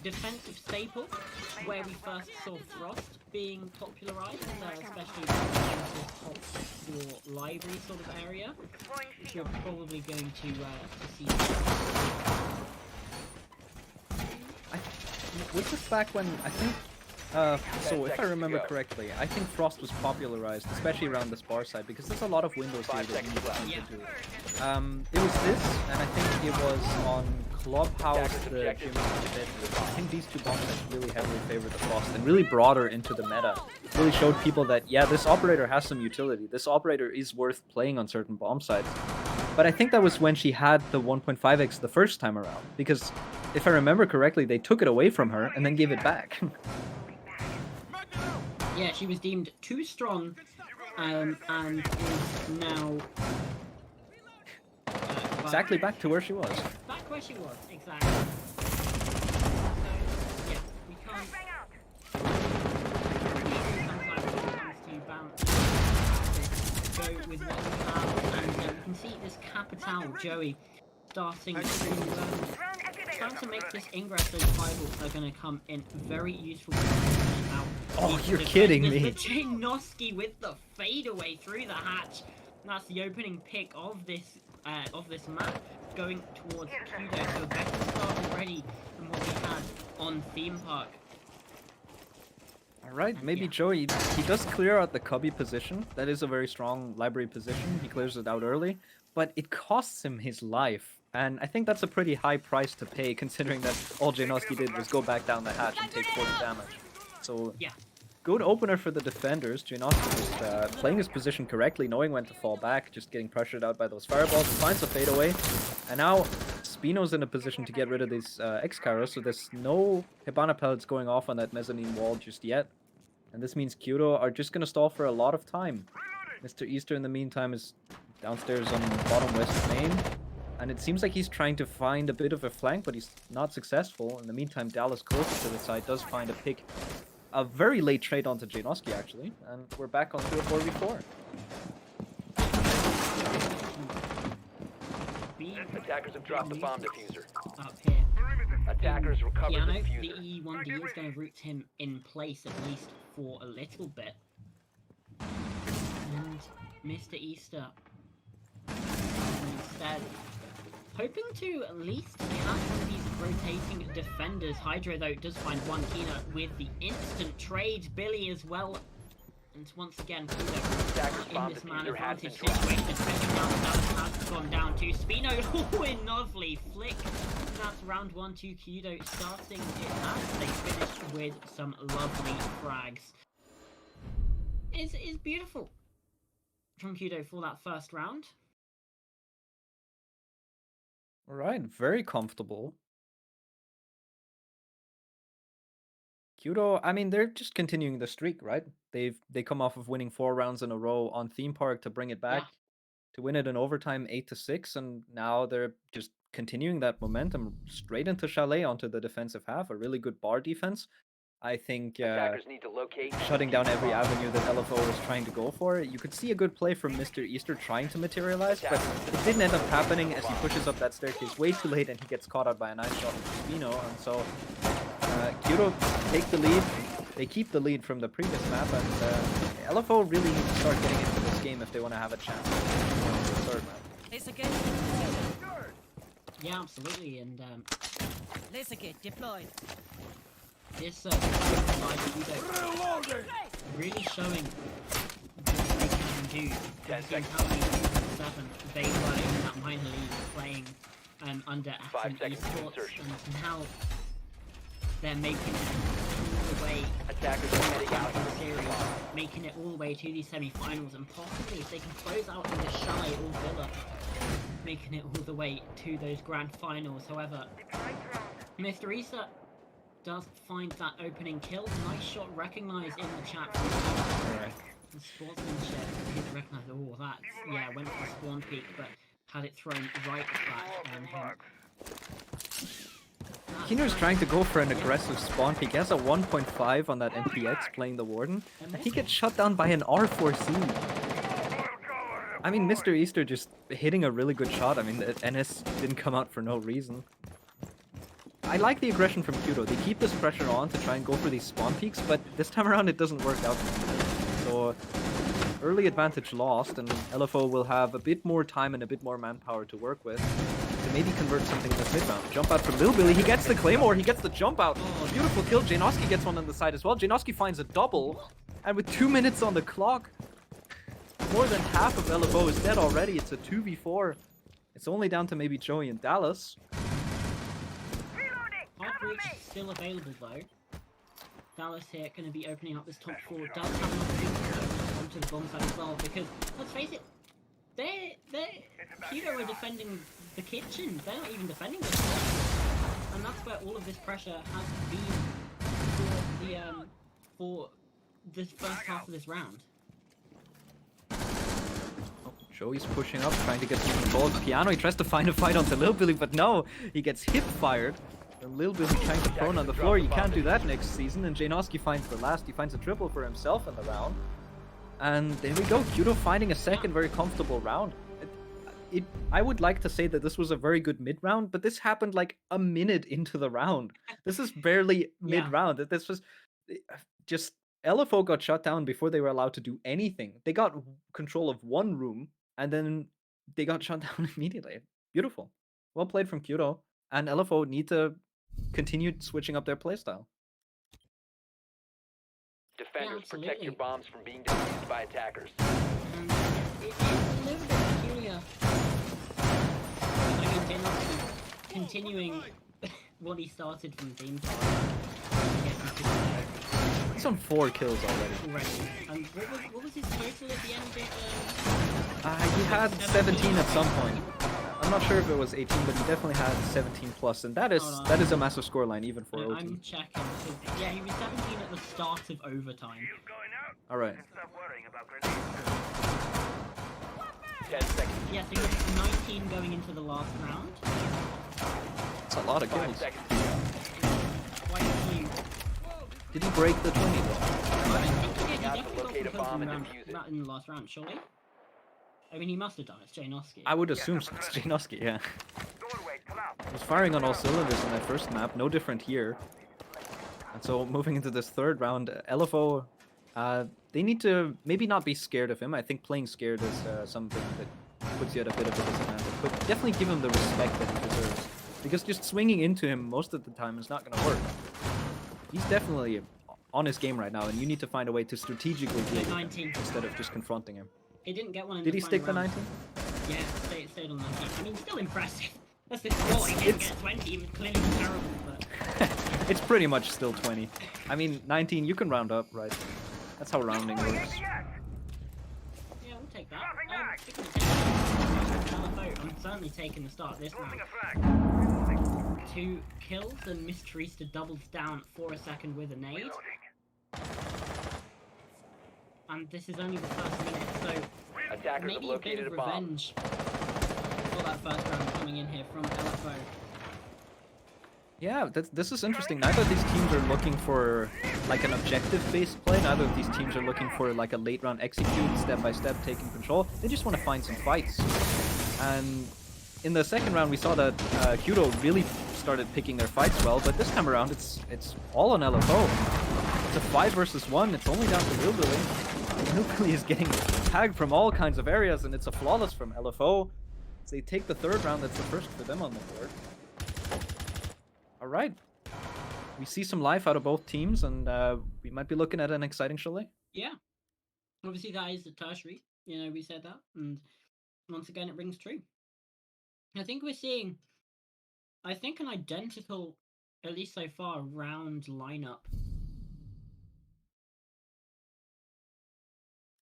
Defensive staple, where we first saw Frost being popularized, especially in the top floor library sort of area, which we're probably going to see. Was this back when, I think, so if I remember correctly, I think Frost was popularized, especially around this bar side, because there's a lot of windows here that you need to Yeah. do. It was this, and I think it was on Clubhouse, the gym. I think these two bombs really heavily favored the Frost, and really brought her into the meta. Really showed people that, yeah, this operator has some utility. This operator is worth playing on certain bomb sites. But I think that was when she had the 1.5x the first time around, because if I remember correctly, they took it away from her and then gave it back. Yeah, she was deemed too strong, and is now Exactly back to where she was. back where she was, exactly. So, yeah, we can't. Sometimes when it comes to bounce, go with what we have, and we can see this Capital Joey starting to make this ingress. Those fireballs are going to come in very useful. Oh, you're kidding me. Janoski with the fadeaway through the hatch. That's the opening pick of this map, going towards KYUDO. So a better start already than what we had on Theme Park. Alright, And maybe yeah. Joey, he does clear out the Cubby position. That is a very strong library position. He clears it out early, but it costs him his life. And I think that's a pretty high price to pay, considering that all Janoski did was go back down the hatch and take 40 damage. So, Yeah. good opener for the defenders. Janoski just playing his position correctly, knowing when to fall back, just getting pressured out by those fireballs, finds a fadeaway. And now, Spino's in a position to get rid of these X-Kairos, so there's no Hibana pellets going off on that mezzanine wall just yet. And this means KYUDO are just going to stall for a lot of time. Mr. Easter, in the meantime, is downstairs on bottom west main. And it seems like he's trying to find a bit of a flank, but he's not successful. In the meantime, Dallas closer to the side does find a pick. A very late trade onto Janoski, actually. And we're back onto a 4v4. Attackers have dropped the bomb diffuser. Up here. Attackers recovered the Piano, the diffuser. E1D is going to root him in place at least for a little bit. And Mr. Easter instead hoping to at least have one of these rotating defenders. Hydro though does find one Kina with the instant trade. Billy as well. And once again, Attackers in bomb this man diffuser has advantage been dropped. situation, especially now that has gone down to Spino. Oh, a lovely flick. That's round 1 to KYUDO starting it as they finish with some lovely frags. It's beautiful from KYUDO for that first round. All right, very comfortable. KYUDO, I mean, they're just continuing the streak, right? They come off of winning 4 rounds in a row on Theme Park to bring it back, to win it in overtime 8-6, and now they're just continuing that momentum straight into Chalet onto the defensive half. A really good bar defense. I think Attackers need to locate. shutting down every avenue that LFO was trying to go for. You could see a good play from Mr. Easter trying to materialize, but it didn't end up happening as he pushes up that staircase way too late and he gets caught out by a nice shot from Spino. And so KYUDO take the lead. They keep the lead from the previous map, and LFO really need to start getting into this game if they want to have a chance in the third map. Laser gate. Yeah, absolutely. And Laser gate deployed. this side KYUDO really showing what they can do. 10 Considering seconds. how many 7 they were in that minor league playing under 5 Atom seconds to Esports, insertion. and now they're making it all the way Attackers are heading out. to the series, making it all the way to the semi-finals, and possibly if they can close out in the Chalet or Villa, making it all the way to those grand finals. However, Mr. Issa does find that opening kill. Nice shot recognised in the chat. Alright. The sportsmanship, he's recognised, oh, that's, yeah, went for the spawn peak, but had it thrown right back on him. Kino's trying to go for an aggressive spawn peek. He has a 1.5 on that MPX playing the Warden, and he gets shut down by an R4C. I mean, Mr. Easter just hitting a really good shot. I mean, the NS didn't come out for no reason. I like the aggression from KYUDO. They keep this pressure on to try and go for these spawn peaks, but this time around it doesn't work out. So, early advantage lost, and LFO will have a bit more time and a bit more manpower to work with to maybe convert something in this mid-round. Jump out from Lil Billy, he gets the Claymore, he gets the jump out. Oh, beautiful kill. Janoski gets one on the side as well. Janoski finds a double, and with 2 minutes on the clock, more than half of LFO is dead already. It's a 2v4. It's only down to maybe Joey and Dallas. Hard Breach is still available though. Dallas here going to be opening up this top 4. Does have an opportunity to open onto the bomb side as well, because let's face it, they're KYUDO are defending the kitchen. They're not even defending the top. And that's where all of this pressure has been for the first half of this round. Joey's pushing up, trying to get some control. Piano, he tries to find a fight onto Lil Billy, but no, he gets hip fired. And Lil Billy trying to prone on the floor. You can't do that next season. And Janoski finds the last. He finds a triple for himself in the round. And there we go. KYUDO finding a second very comfortable round. I would like to say that this was a very good mid-round, but this happened like a minute into the round. This is barely mid-round. This was just... LFO got shut down before they were allowed to do anything. They got control of one room, and then they got shut down immediately. Beautiful. Well played from KYUDO. And LFO need to continue switching up their playstyle. Defenders, protect your bombs from being defused by attackers. It's a little bit peculiar. I mean, Janoski continuing what he started from Theme Park. He's on 4 kills already. And what was his total at the end of it? He had 17 at some point. I'm not sure if it was 18, but he definitely had 17 plus, and that is a massive scoreline even for OT. I'm checking. Yeah, he was 17 at the start of overtime. All right. 10 seconds. Yeah, so he was 19 going into the last round. That's a lot of 5 kills. seconds. Quite a few. Did he break the 20 though? I think he did. He Got to definitely locate a got bomb some and kills defuse it. in the last round, surely? I mean, he must have done. It's Janoski. I would assume so. It's Janoski, yeah. was firing on all cylinders in that first map, no different here. And so moving into this third round, LFO, they need to maybe not be scared of him. I think playing scared is something that puts you at a bit of a disadvantage. But definitely give him the respect that he deserves. Because just swinging into him most of the time is not going to work. He's definitely on his game right now, and you need to find a way to strategically deal with him 19. instead of just confronting him. He didn't get one in Did the he final stick the round. 19? Yeah, stayed on 19. I mean, still impressive. That's the score. He didn't get 20. He was clearly terrible, but... It's pretty much still 20. I mean, 19, you can round up, right? That's how rounding works. Yeah, we'll take that. Speaking of taking LFO, I'm certainly taking the start of this round. 2 kills, and Miss Teresa doubles down for a second with a nade. And this is only the first minute, so Attackers have maybe a bit located of a bomb. revenge for that first round coming in here from LFO. Yeah, this is interesting. Neither of these teams are looking for like an objective-based play. Neither of these teams are looking for like a late-round execute, step-by-step, taking control. They just want to find some fights. And in the second round, we saw that KYUDO really started picking their fights well, but this time around, it's all on LFO. It's a 5 versus 1. It's only down to Lilbilly. Lilbilly is getting tagged from all kinds of areas, and it's a flawless from LFO. So they take the third round. That's the first for them on the board. All right. We see some life out of both teams, and we might be looking at an exciting chalet. Yeah. Obviously, that is the tertiary. You know, we said that, and once again, it rings true. I think we're seeing, I think, an identical, at least so far, round lineup.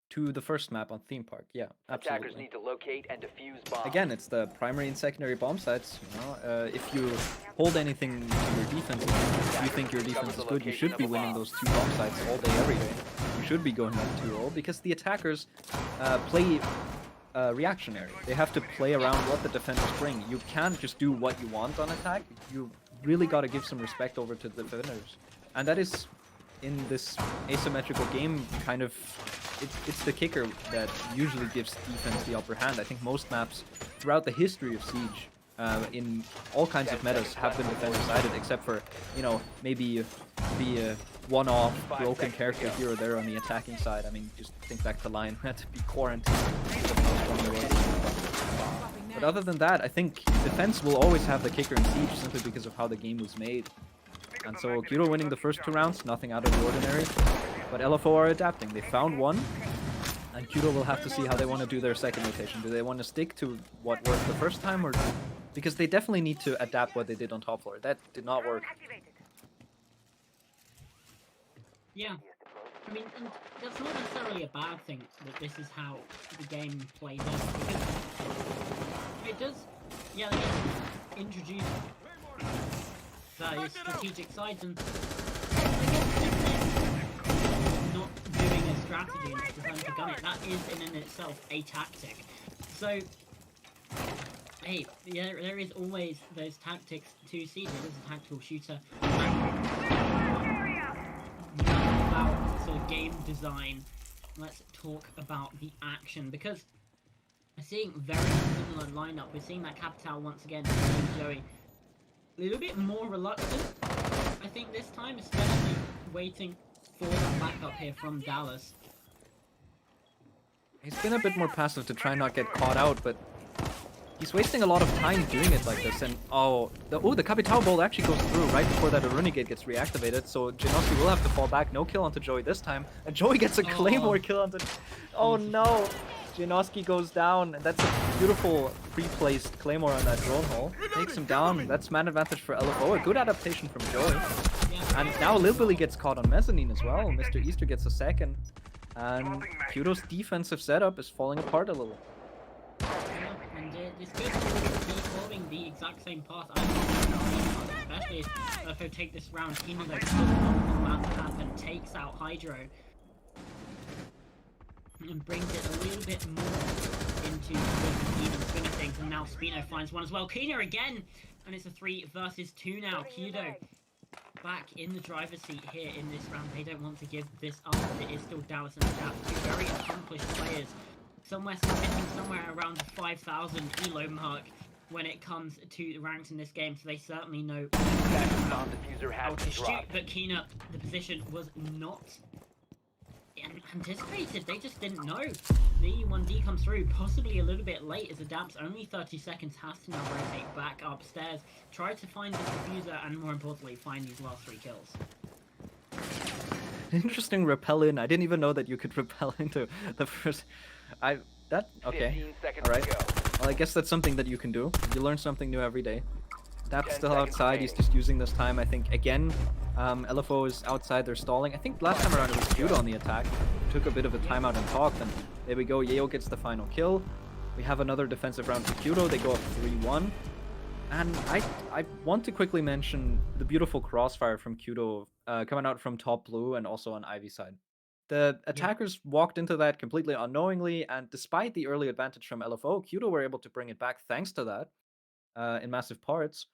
To the first map on Theme Park, yeah, Attackers absolutely. need to locate and defuse bombs. Again, it's the primary and secondary bomb sites. You know, if you hold anything to your defense, if you think your defense is good, you should be winning those 2 bomb sites all day, every day. You should be going up 2-0 because the attackers play reactionary. They have to play around what the defenders bring. You can't just do what you want on attack. You really got to give some respect over to the defenders, and that is in this asymmetrical game kind of. It's the kicker that usually gives defense the upper hand. I think most maps throughout the history of Siege, in all kinds of metas, have been defender-sided, except for, you know, maybe the one-off broken character here or there on the attacking side. I mean, just think back to Lion, who had to be quarantined because of how strong he was. But other than that, I think defense will always have the kicker in Siege simply because of how the game was made. And so KYUDO winning the first 2 rounds, nothing out of the ordinary. But LFO are adapting. They found one, and KYUDO will have to see how they want to do their second rotation. Do they want to stick to what worked the first time, or because they definitely need to adapt what they did on top floor. That did not work. Yeah. I mean, and that's not necessarily a bad thing that this is how the game plays out, because it does, yeah, like, introduce various strategic sides, and not doing a strategy and just deciding to gun it, that is in and itself a tactic. So, hey, yeah, there is always those tactics to Siege. It is a tactical shooter. About sort of game design, let's talk about the action, because we're seeing very similar lineup. We're seeing that Capital once again, Joey, a little bit more reluctant, I think, this time, especially waiting for that backup here from Dallas. He's been a bit more passive to try and not get caught out, but he's wasting a lot of time doing it like this. And the Capital Bolt actually goes through right before that Renegade gets reactivated, so Janoski will have to fall back. No kill onto Joey this time, and Joey gets a Claymore kill onto... Oh no! Janoski goes down, and that's a beautiful pre-placed Claymore on that drone hole. Takes him down. That's man advantage for LFO. A good adaptation from Joey. And now Lilbilly gets caught on Mezzanine as well. Mr. Easter gets a second. And KYUDO's defensive setup is falling apart a little. And this could be following the exact same path, especially if LFO take this round. Kino, though, does not want that to happen. Takes out Hydro and brings it a little bit more into the even swing of things. And now Spino finds one as well. Kino again! And it's a 3 versus 2 now. KYUDO back in the driver's seat here in this round. They don't want to give this up. It is still Dallas and Gap, 2 very accomplished players. Somewhere sitting somewhere around the 5,000 elo mark. when it comes to the ranks in this game, so they certainly know That bomb diffuser how has to been shoot. dropped. But Kina, the position was not anticipated. They just didn't know. The E1D comes through, possibly a little bit late, as Adapt's only 30 seconds, has to now rotate back upstairs, try to find this diffuser, and more importantly, find these last 3 kills. Interesting repel in. I didn't even know that you could repel into the first. Okay. 15 seconds All right. to go. Well, I guess that's something that you can do. You learn something new every day. Dap's 10 still seconds outside. He's remaining. just using this time. I think again, LFO is outside. They're stalling. I think last time around it was KYUDO on the attack. Took a bit of a timeout and talked, and there we go. Yeo gets the final kill. We have another defensive round for KYUDO. They go up 3-1. And I want to quickly mention the beautiful crossfire from KYUDO coming out from top blue and also on Ivy side. The attackers walked into that completely unknowingly, and despite the early advantage from LFO, KYUDO were able to bring it back thanks to that in massive parts.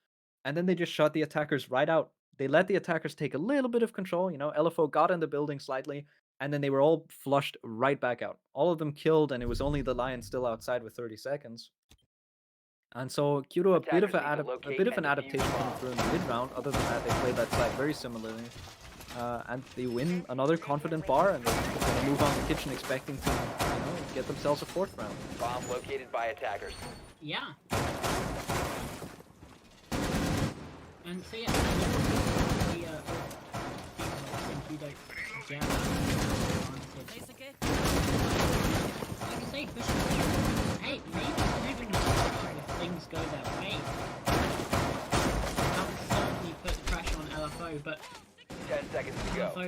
And then they just shot the attackers right out. They let the attackers take a little bit of control. You know, LFO got in the building slightly, and then they were all flushed right back out. All of them killed, and it was only the Lion still outside with 30 seconds. And so KYUDO a bit of Attackers need to a locate bit of and an defuse adaptation coming bombs. through in the mid round. Other than that, they played that side very similarly. And they win another confident bar, and they're going to move on to kitchen expecting to, get themselves a 4th round. Bomb located by attackers. Yeah. And so yeah, the KYUDO get that advantage. Leisuke. Like I say, pushing. Hey, maybe even if things go their way, that would certainly put the pressure on LFO. But 10 seconds to go. LFO,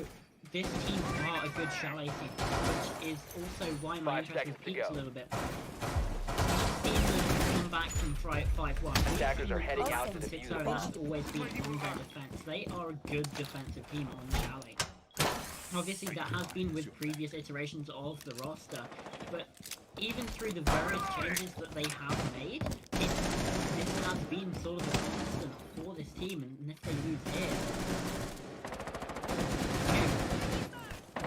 this team are a good chalet team, which is also why my 5 interest seconds has to peaked go. a little bit. We've seen them come back from 5-1. Attackers are heading out to Since defuse it's the early, bomb. it's always been on their defense. They are a good defensive team on the chalet. Obviously, that has been with previous iterations of the roster, but even through the various changes that they have made, this has been sort of a constant for this team, and if they lose here,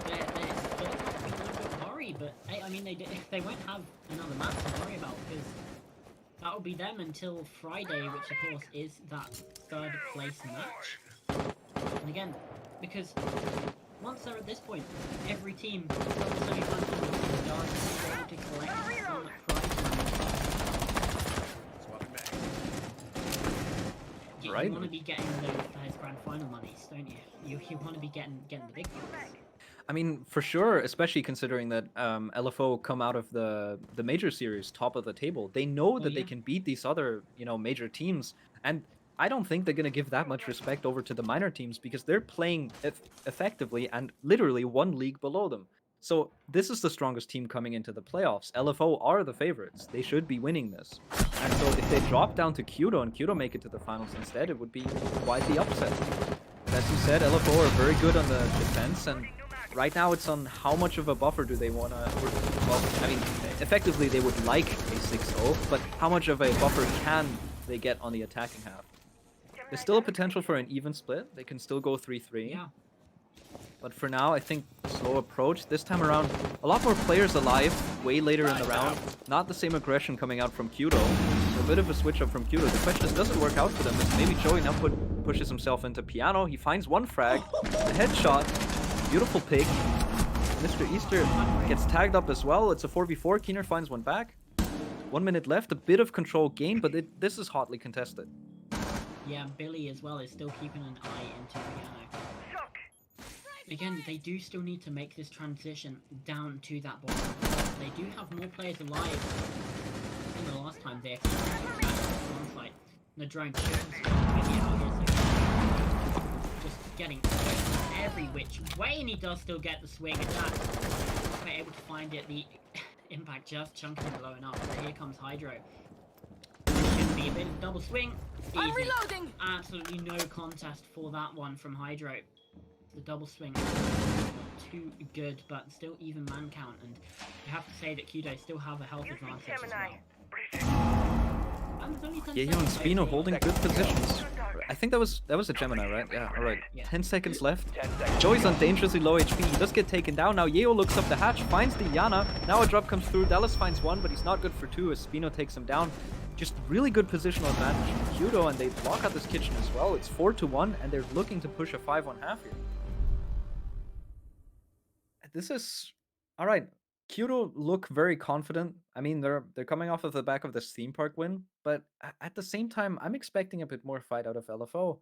they're still a little bit worried, but I mean, they won't have another match to worry about, because that will be them until Friday, which of course is that 3rd place match. And again, because once they're at this point, every team from the semi-finals will be able to collect some prize money. Right. You want to be getting those grand final monies, don't you? You want to be getting the big ones. I mean, for sure, especially considering that LFO come out of the major series top of the table. They know that they yeah. can beat these other, major teams, and I don't think they're going to give that much respect over to the minor teams because they're playing effectively and literally one league below them. So this is the strongest team coming into the playoffs. LFO are the favorites. They should be winning this. And so if they drop down to KYUDO and KYUDO make it to the finals instead, it would be quite the upset. As you said, LFO are very good on the defense, and right now it's on how much of a buffer do they want to... Well, I mean, effectively they would like a 6-0, but how much of a buffer can they get on the attacking half? There's still a potential for an even split. They can still go 3-3. Yeah. But for now, I think slow approach. This time around, a lot more players alive way later in the round. Not the same aggression coming out from KYUDO. So a bit of a switch up from KYUDO. The question is, does it work out for them? Maybe Joey now pushes himself into piano. He finds one frag. The headshot. Beautiful pick. Mr. Easter gets tagged up as well. It's a 4v4. Keener finds one back. 1 minute left. A bit of control gained, but this is hotly contested. Yeah, Billy as well is still keeping an eye into piano. Again, they do still need to make this transition down to that bottom. They do have more players alive than the last time they one fight. The drone just getting every which way, and he does still get the swing attack. We're able to find it. The impact just chunking and blowing up. So here comes Hydro. Should be a bit of double swing. Easy. I'm reloading. Absolutely no contest for that one from Hydro. The double swing too good, but still even man count, and you have to say that KYUDO still have a health advantage as well. And there's only 10 Yayo and seconds Spino left. holding good positions. I think that was a Gemini, right? Yeah, alright. Yeah. 10 seconds left. 10 seconds. Joey's on dangerously low HP. He does get taken down. Now Yayo looks up the hatch, finds the Yana. Now a drop comes through. Dallas finds one, but he's not good for two as Spino takes him down. just really good positional advantage from KYUDO, and they block out this kitchen as well. It's 4-1, and they're looking to push a 5-1 half here. This is all right. KYUDO look very confident. I mean, they're coming off of the back of this theme park win, but at the same time, I'm expecting a bit more fight out of LFO.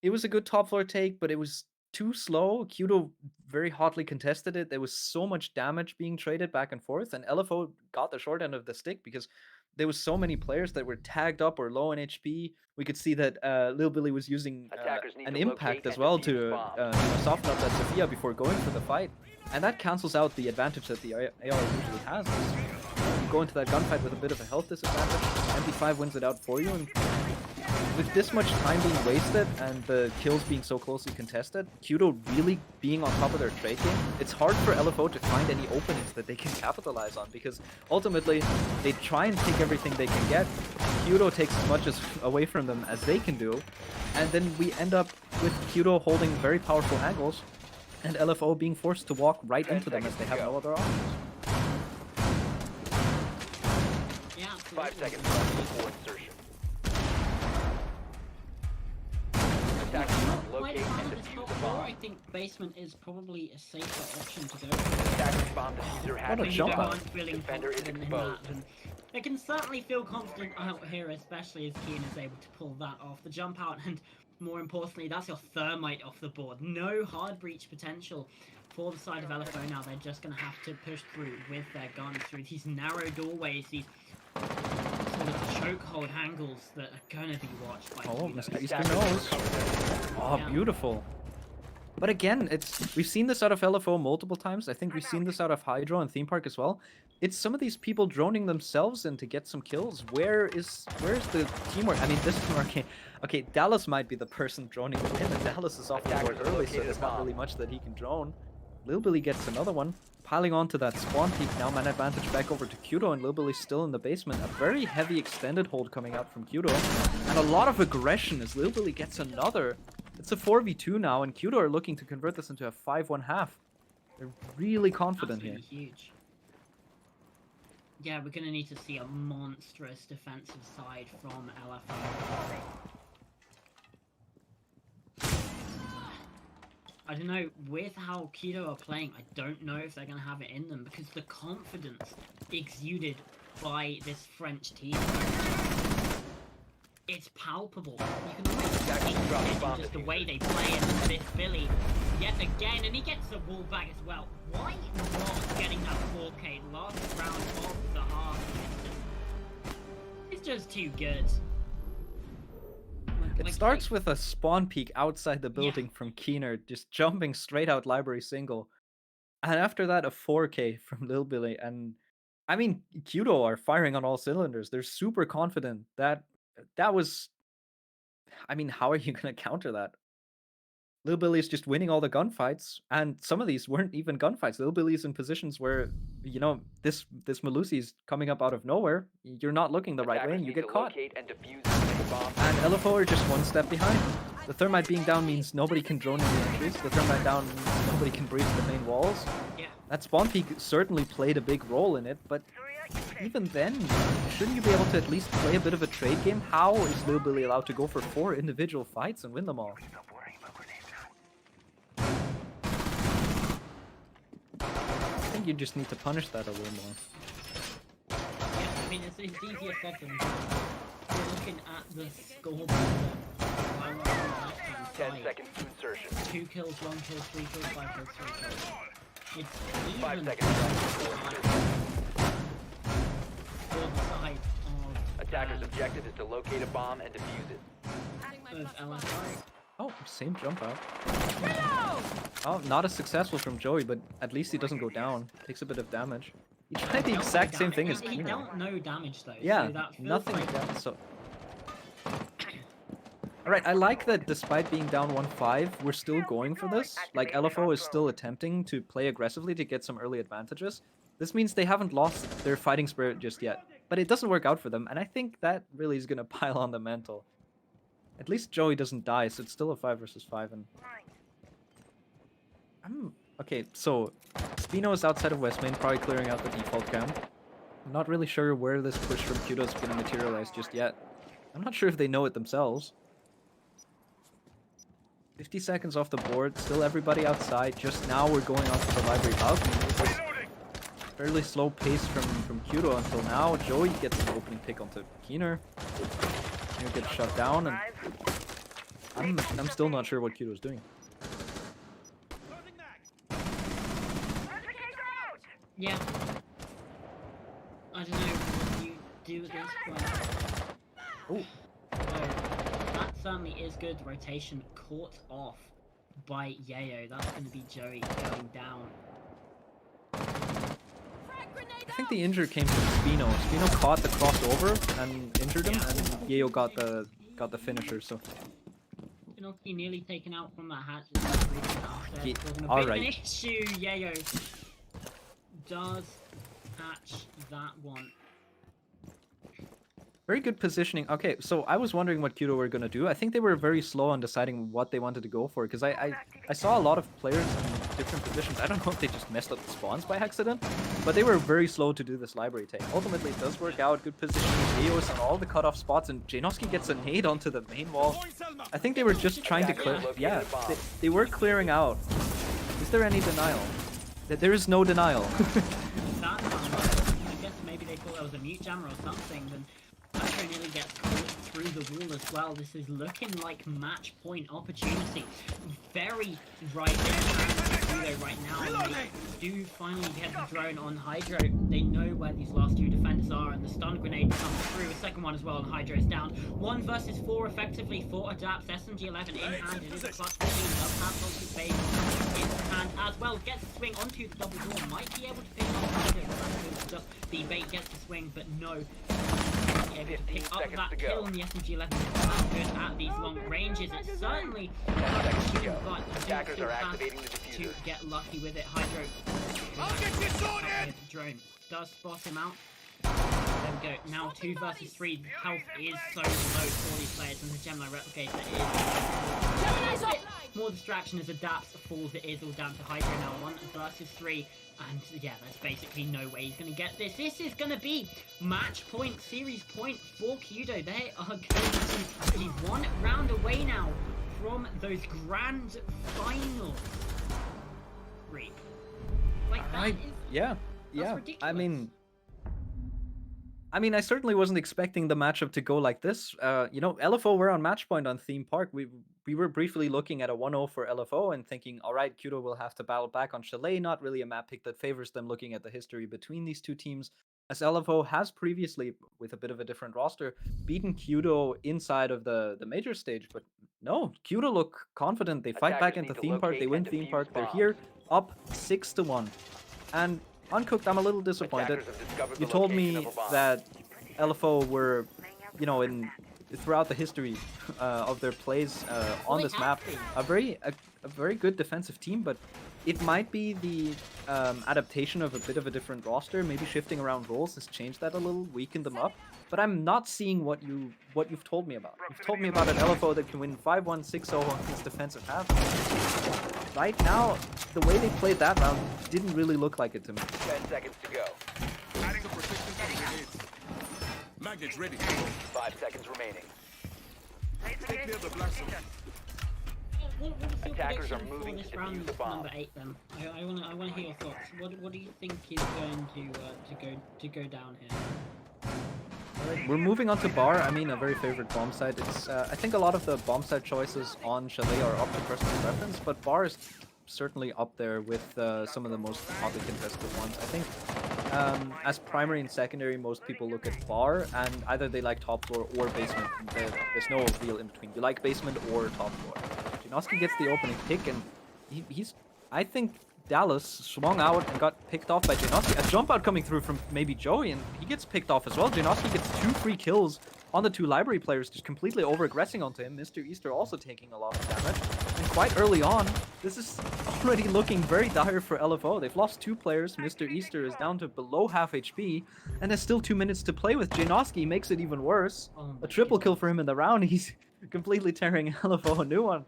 It was a good top floor take, but it was too slow. KYUDO very hotly contested it. There was so much damage being traded back and forth, and LFO got the short end of the stick because there was so many players that were tagged up or low in HP. We could see that Lil Billy was using Attackers need an to impact locate as and well defuse to bombs. soften up that Sophia before going for the fight. And that cancels out the advantage that the AR usually has. You go into that gunfight with a bit of a health disadvantage. MP5 wins it out for you, and with this much time being wasted and the kills being so closely contested, KYUDO really being on top of their trade game, it's hard for LFO to find any openings that they can capitalize on, because ultimately they try and take everything they can get. KYUDO takes as much away from them as they can do, and then we end up with KYUDO holding very powerful angles and LFO being forced to walk right 10 into them as they seconds have to no other options. Yeah, 5 absolutely. seconds left before insertion. Attackers must Quite locate a fan and of this defuse top the floor. bomb. I think basement is probably a safer option to go. Attackers bomb diffuser has What a been jump They out. found. aren't feeling Defender is confident in that, exposed. and they can certainly feel confident out here, especially as Keen is able to pull that off. The jump out, and more importantly, that's your thermite off the board. No hard breach potential for the side of LFO now. They're just going to have to push through with their guns through these narrow doorways, these sort of chokehold angles that are going to be watched by Oh, KYUDO. Mr. Easter Attackers knows. Oh, Yeah. beautiful. But again, we've seen this out of LFO multiple times. I think we've seen this out of Hydro and Theme Park as well. It's some of these people droning themselves in to get some kills. Where's the teamwork? I mean, this is okay, Dallas might be the person droning the win, and Dallas is off the board Attackers have early, so located there's a not bomb. really much that he can drone. Lil Billy gets another one. Piling onto that spawn peak now, man advantage back over to KYUDO, and Lil Billy's still in the basement. A very heavy extended hold coming out from KYUDO, and a lot of aggression as Lil Billy gets another. It's a 4v2 now, and KYUDO are looking to convert this into a 5-1 half. They're really confident here. Absolutely huge. Yeah, we're going to need to see a monstrous defensive side from LFO. I don't know, with how KYUDO are playing, I don't know if they're going to have it in them, because the confidence exuded by this French team, it's palpable. You can almost see it in just the way they play, and this Billy, yet again, and he gets a wall back as well. Why not getting that 4K last round of the half? It's just too good. It starts with a spawn peek outside the building from Keener, just jumping straight out library single. And after that, a 4K from Lil Billy. And I mean, KYUDO are firing on all cylinders. They're super confident. That was... I mean, how are you going to counter that? Lil Billy's just winning all the gunfights, and some of these weren't even gunfights. Lil Billy's in positions where, you know, this Malusi's coming up out of nowhere. You're not looking the right way, and you get caught. And defuse And LFO are just one step behind. The thermite being down means nobody can drone in the entries. The thermite down means nobody can breach the main walls. Yeah. That spawn peak certainly played a big role in it, but even then, shouldn't you be able to at least play a bit of a trade game? How is Lil Billy allowed to go for 4 individual fights and win them all? I think you just need to punish that a little more. Yeah, I mean, it's easier said than done. We're looking at the scoreboard. 10 seconds to insertion. 2 kills, 1 kill, 3 kills, 5 kills, 3 kills. It's 5 even seconds left before insertion. for the side Attacker's objective is to locate a bomb and defuse it. of LFO. Oh, same jump out. Oh, not as successful from Joey, but at least he doesn't go down. Takes a bit of damage. He tried the exact same thing as He Keener. dealt no damage though. Yeah, so that feels nothing like down, so... Alright, I like that despite being down 1-5, we're still going for this. Like, LFO is still attempting to play aggressively to get some early advantages. This means they haven't lost their fighting spirit just yet. But it doesn't work out for them, and I think that really is going to pile on the mantle. At least Joey doesn't die, so it's still a 5 versus 5, and... Okay, so Spino is outside of West Main, probably clearing out the default camp. I'm not really sure where this push from KYUDO is going to materialize just yet. I'm not sure if they know it themselves. 50 seconds off the board, still everybody outside. Just now we're going onto the library balcony. It was fairly slow pace from KYUDO until now. Joey gets an opening pick onto Keener. Keener gets shut down, and I'm still not sure what KYUDO is doing. Yeah. I don't know what you do with this, but... Oh, that certainly is good rotation. Caught off by Yayo. That's going to be Joey going down. I think the injury came from Spino. Spino caught the crossover and injured him, and Yayo got the finisher. So Inoki nearly taken out from that hatch. It's really causing a bit of alright. an issue. Yayo does catch that one. Very good positioning. Okay, so I was wondering what KYUDO were gonna do. I think they were very slow on deciding what they wanted to go for, because I saw a lot of players in different positions. I don't know if they just messed up the spawns by accident, but they were very slow to do this library take. Ultimately, it does work out. Good positioning. Aos on all the cutoff spots, and Janoski gets a nade onto the main wall. I think they were just trying to clear. Yeah, they were clearing out. Is there any denial? There is no denial. That one, I guess maybe they thought that was a mute jammer or something. Then Hydro nearly gets caught through the wall as well. This is looking like match point opportunity. Very right there right now. And they do finally get the drone on Hydro. They know where these last two defenders are, and the stun grenade comes through. A second one as well, and Hydro is down. 1 versus 4 effectively for Adapts. SMG11 in hand. It is a clutch machine. Does have Pulse's base in hand as well. Gets the swing onto the double door. Might be able to pick up Hydro. Just the bait gets the swing, but no. Able to pick up that kill on the SMG11. That's good at these long ranges. It's certainly but Attackers are activating the to diffuser. get lucky with it. Hydro. I'll get you sorted! Drone does spot him out. There we go. Now 2 versus 3. Health is so low for these players, and the Gemini replicator is more distraction as Adapts falls. It is all down to Hydro now. 1 versus 3. And yeah, there's basically no way he's going to get this. This is going to be match point, series point for KYUDO. They are going to be 1 round away now from those grand finals. Great. Like that is, Yeah. ridiculous. I mean, I certainly wasn't expecting the matchup to go like this. You know, LFO were on match point on Theme Park. We were briefly looking at a 1-0 for LFO and thinking, all right, KYUDO will have to battle back on Chalet. Not really a map pick that favors them, looking at the history between these two teams, as LFO has previously, with a bit of a different roster, beaten KYUDO inside of the major stage. But no, KYUDO look confident. They fight back into Theme Park. They win Theme Park. They're here, up 6-1. And Uncooked, I'm a little disappointed. You told me that LFO were, you know, throughout the history of their plays on this map, a very good defensive team, but it might be the adaptation of a bit of a different roster. Maybe shifting around roles has changed that a little, weakened them up. But I'm not seeing what you've told me about. You've told me about an LFO that can win 5-1, 6-0 on this defensive half. Right now, the way they played that round didn't really look like it to me. 10 seconds to go. Adding a protective grenades. Magnets ready. 5 seconds remaining. Stay clear of the black zone. What was your Attackers are prediction for moving this to round defuse the bomb. number 8 then? I want to hear your thoughts. What do you think is going to go down here? Alright, we're moving on to Bar. I mean, a very favorite bomb site. It's I think a lot of the bomb site choices on Chalet are up to personal preference, but Bar is certainly up there with some of the most hotly contested ones. I think as primary and secondary, most people look at Bar, and either they like top floor or basement. There's no real in between. You like basement or top floor. Janoski gets the opening pick, and he's I think Dallas swung out and got picked off by Janoski. A jump out coming through from maybe Joey, and he gets picked off as well. Janoski gets 2 free kills on the 2 library players, just completely over-aggressing onto him. Mr. Easter also taking a lot of damage. And quite early on, this is already looking very dire for LFO. They've lost 2 players. Mr. Easter is down to below half HP, and there's still 2 minutes to play with. Janoski makes it even worse. A triple kill for him in the round. He's completely tearing LFO a new one.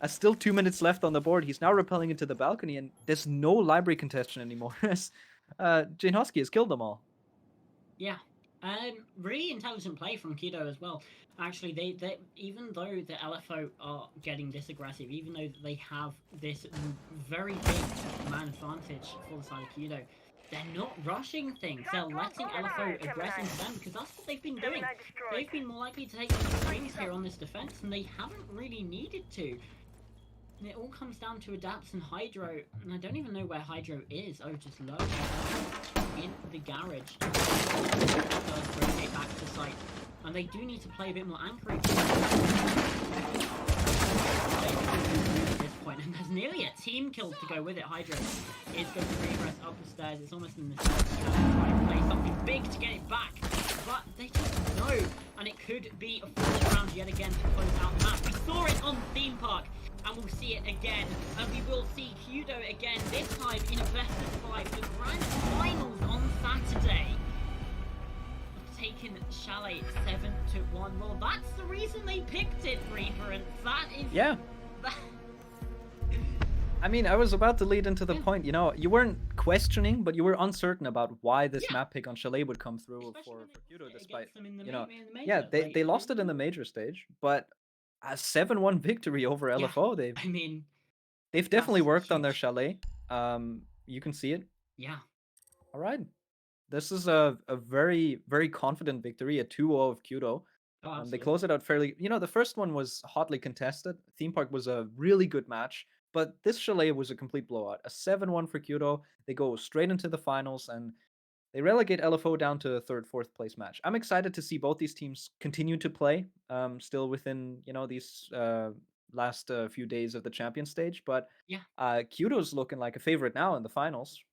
Still 2 minutes left on the board. He's now rappelling into the balcony, and there's no library contention anymore, as Janoski has killed them all. Yeah. Really intelligent play from KYUDO as well. Actually, they even though the LFO are getting this aggressive, even though they have this very big man advantage for the side of KYUDO, they're not rushing things. They're letting LFO aggress into them because that's what they've been doing. Gemini destroyed. They've been more likely to take some swings here on this defense, and they haven't really needed to. And it all comes down to Adapts and Hydro, and I don't even know where Hydro is. Oh, just low in the garage. Does rotate back to site, and they do need to play a bit more anchoring. At this point, and there's nearly a team kill to go with it. Hydro is going to regress up the stairs. It's almost in the necessity to try and play something big to get it back, but they just know, and it could be a fourth round yet again to close out the match. We saw it on Theme Park, and we'll see it again, and we will see KYUDO again, this time in a best of 5, the grand finals on Saturday. Taken Chalet 7-1. Well, that's the reason they picked it, Reaper, and that is... Yeah. I mean, I was about to lead into the point, you know, you weren't questioning, but you were uncertain about why this map pick on Chalet would come through Especially for when KYUDO, it despite, them in the you know, in the major, yeah, like, they lost it in the major stage, but a 7-1 victory over LFO, I mean, they've definitely that's worked on their huge. Chalet. You can see it. Yeah. All right. This is a very, very confident victory, a 2-0 of KYUDO. Oh, They absolutely. close it out fairly. You know, the first one was hotly contested. Theme Park was a really good match, but this Chalet was a complete blowout. A 7-1 for KYUDO. They go straight into the finals and they relegate LFO down to a third, fourth place match. I'm excited to see both these teams continue to play, still within, you know, these last few days of the champion stage. But Yeah. KYUDO's looking like a favorite now in the finals.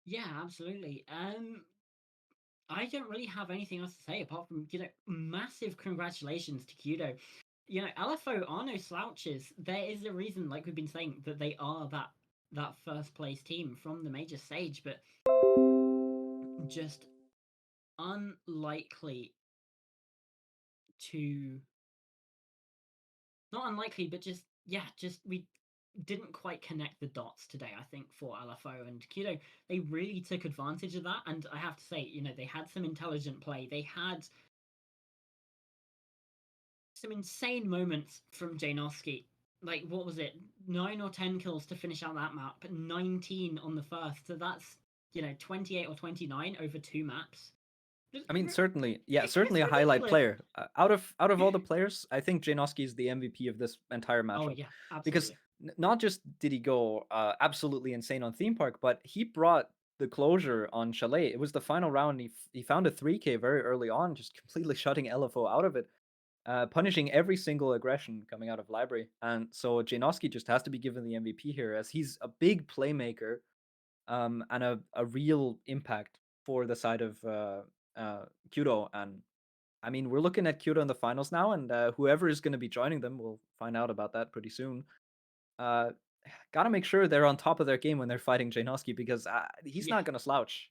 Yeah, absolutely. I don't really have anything else to say apart from, you know, massive congratulations to KYUDO. You know, LFO are no slouches. There is a reason, like we've been saying, that they are that first place team from the major stage, but just unlikely to, not unlikely, but just, yeah, just we didn't quite connect the dots today, I think, for LFO and KYUDO. They really took advantage of that, and I have to say, you know, they had some intelligent play. They had some insane moments from Janoski. Like, what was it? 9 or 10 kills to finish out that map, 19 on the first. So that's, you know, 28 or 29 over 2 maps. I mean, certainly, yeah, It's certainly a highlight ridiculous. player. Out of all the players, I think Janoski is the MVP of this entire matchup. Oh, yeah, Because absolutely. not just did he go absolutely insane on Theme Park, but he brought the closure on Chalet. It was the final round. He found a 3K very early on, just completely shutting LFO out of it, punishing every single aggression coming out of Library. And so Janoski just has to be given the MVP here, as he's a big playmaker and a real impact for the side of KYUDO. And I mean, we're looking at KYUDO in the finals now, and whoever is going to be joining them, we'll find out about that pretty soon. Gotta make sure they're on top of their game when they're fighting Janoski, because he's not going to slouch.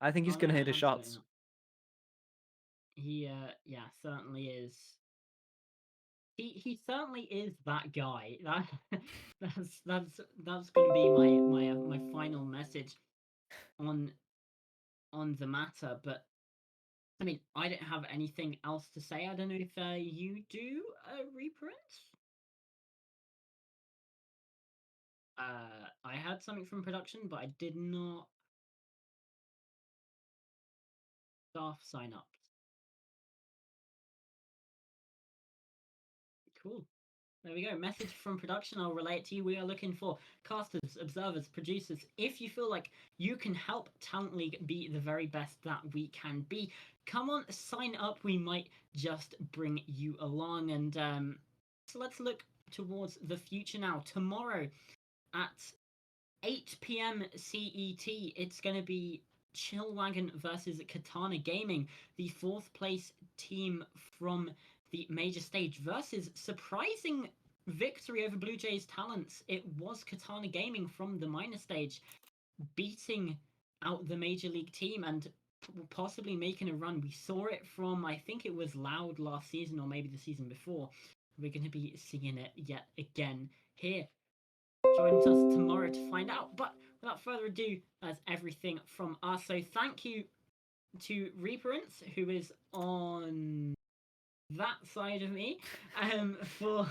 I think he's Oh, going to no, hit his absolutely shots. not. He, yeah, certainly is. He certainly is that guy. That's going to be my final message on the matter. But I mean, I don't have anything else to say. I don't know if you do, Reprint. I had something from production, but I did not staff sign up. Cool. There we go. Message from production. I'll relay it to you. We are looking for casters, observers, producers. If you feel like you can help Talent League be the very best that we can be, come on, sign up. We might just bring you along. And so let's look towards the future now. Tomorrow at 8 p.m. CET, it's going to be Chillwagon versus Katana Gaming, the fourth place team from the major stage, versus surprising victory over Blue Jays Talents. It was Katana Gaming from the minor stage beating out the major league team and possibly making a run. We saw it from, I think it was Loud last season or maybe the season before. We're going to be seeing it yet again here. Join us tomorrow to find out. But without further ado, that's everything from us. So thank you to Reaperance, who is on that side of me, for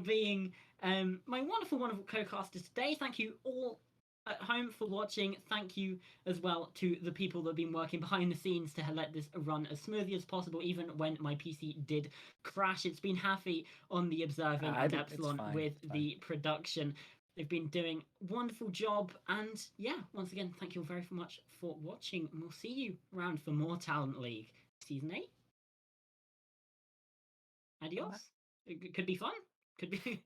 being my wonderful, wonderful co-casters today. Thank you all at home for watching. Thank you as well to the people that have been working behind the scenes to let this run as smoothly as possible, even when my PC did crash. It's been Happy on the Observing and Epsilon with the production. They've been doing a wonderful job, and yeah, once again, thank you all very much for watching, and we'll see you around for more Talent League Season 8. Adios. It could be fun. Could be.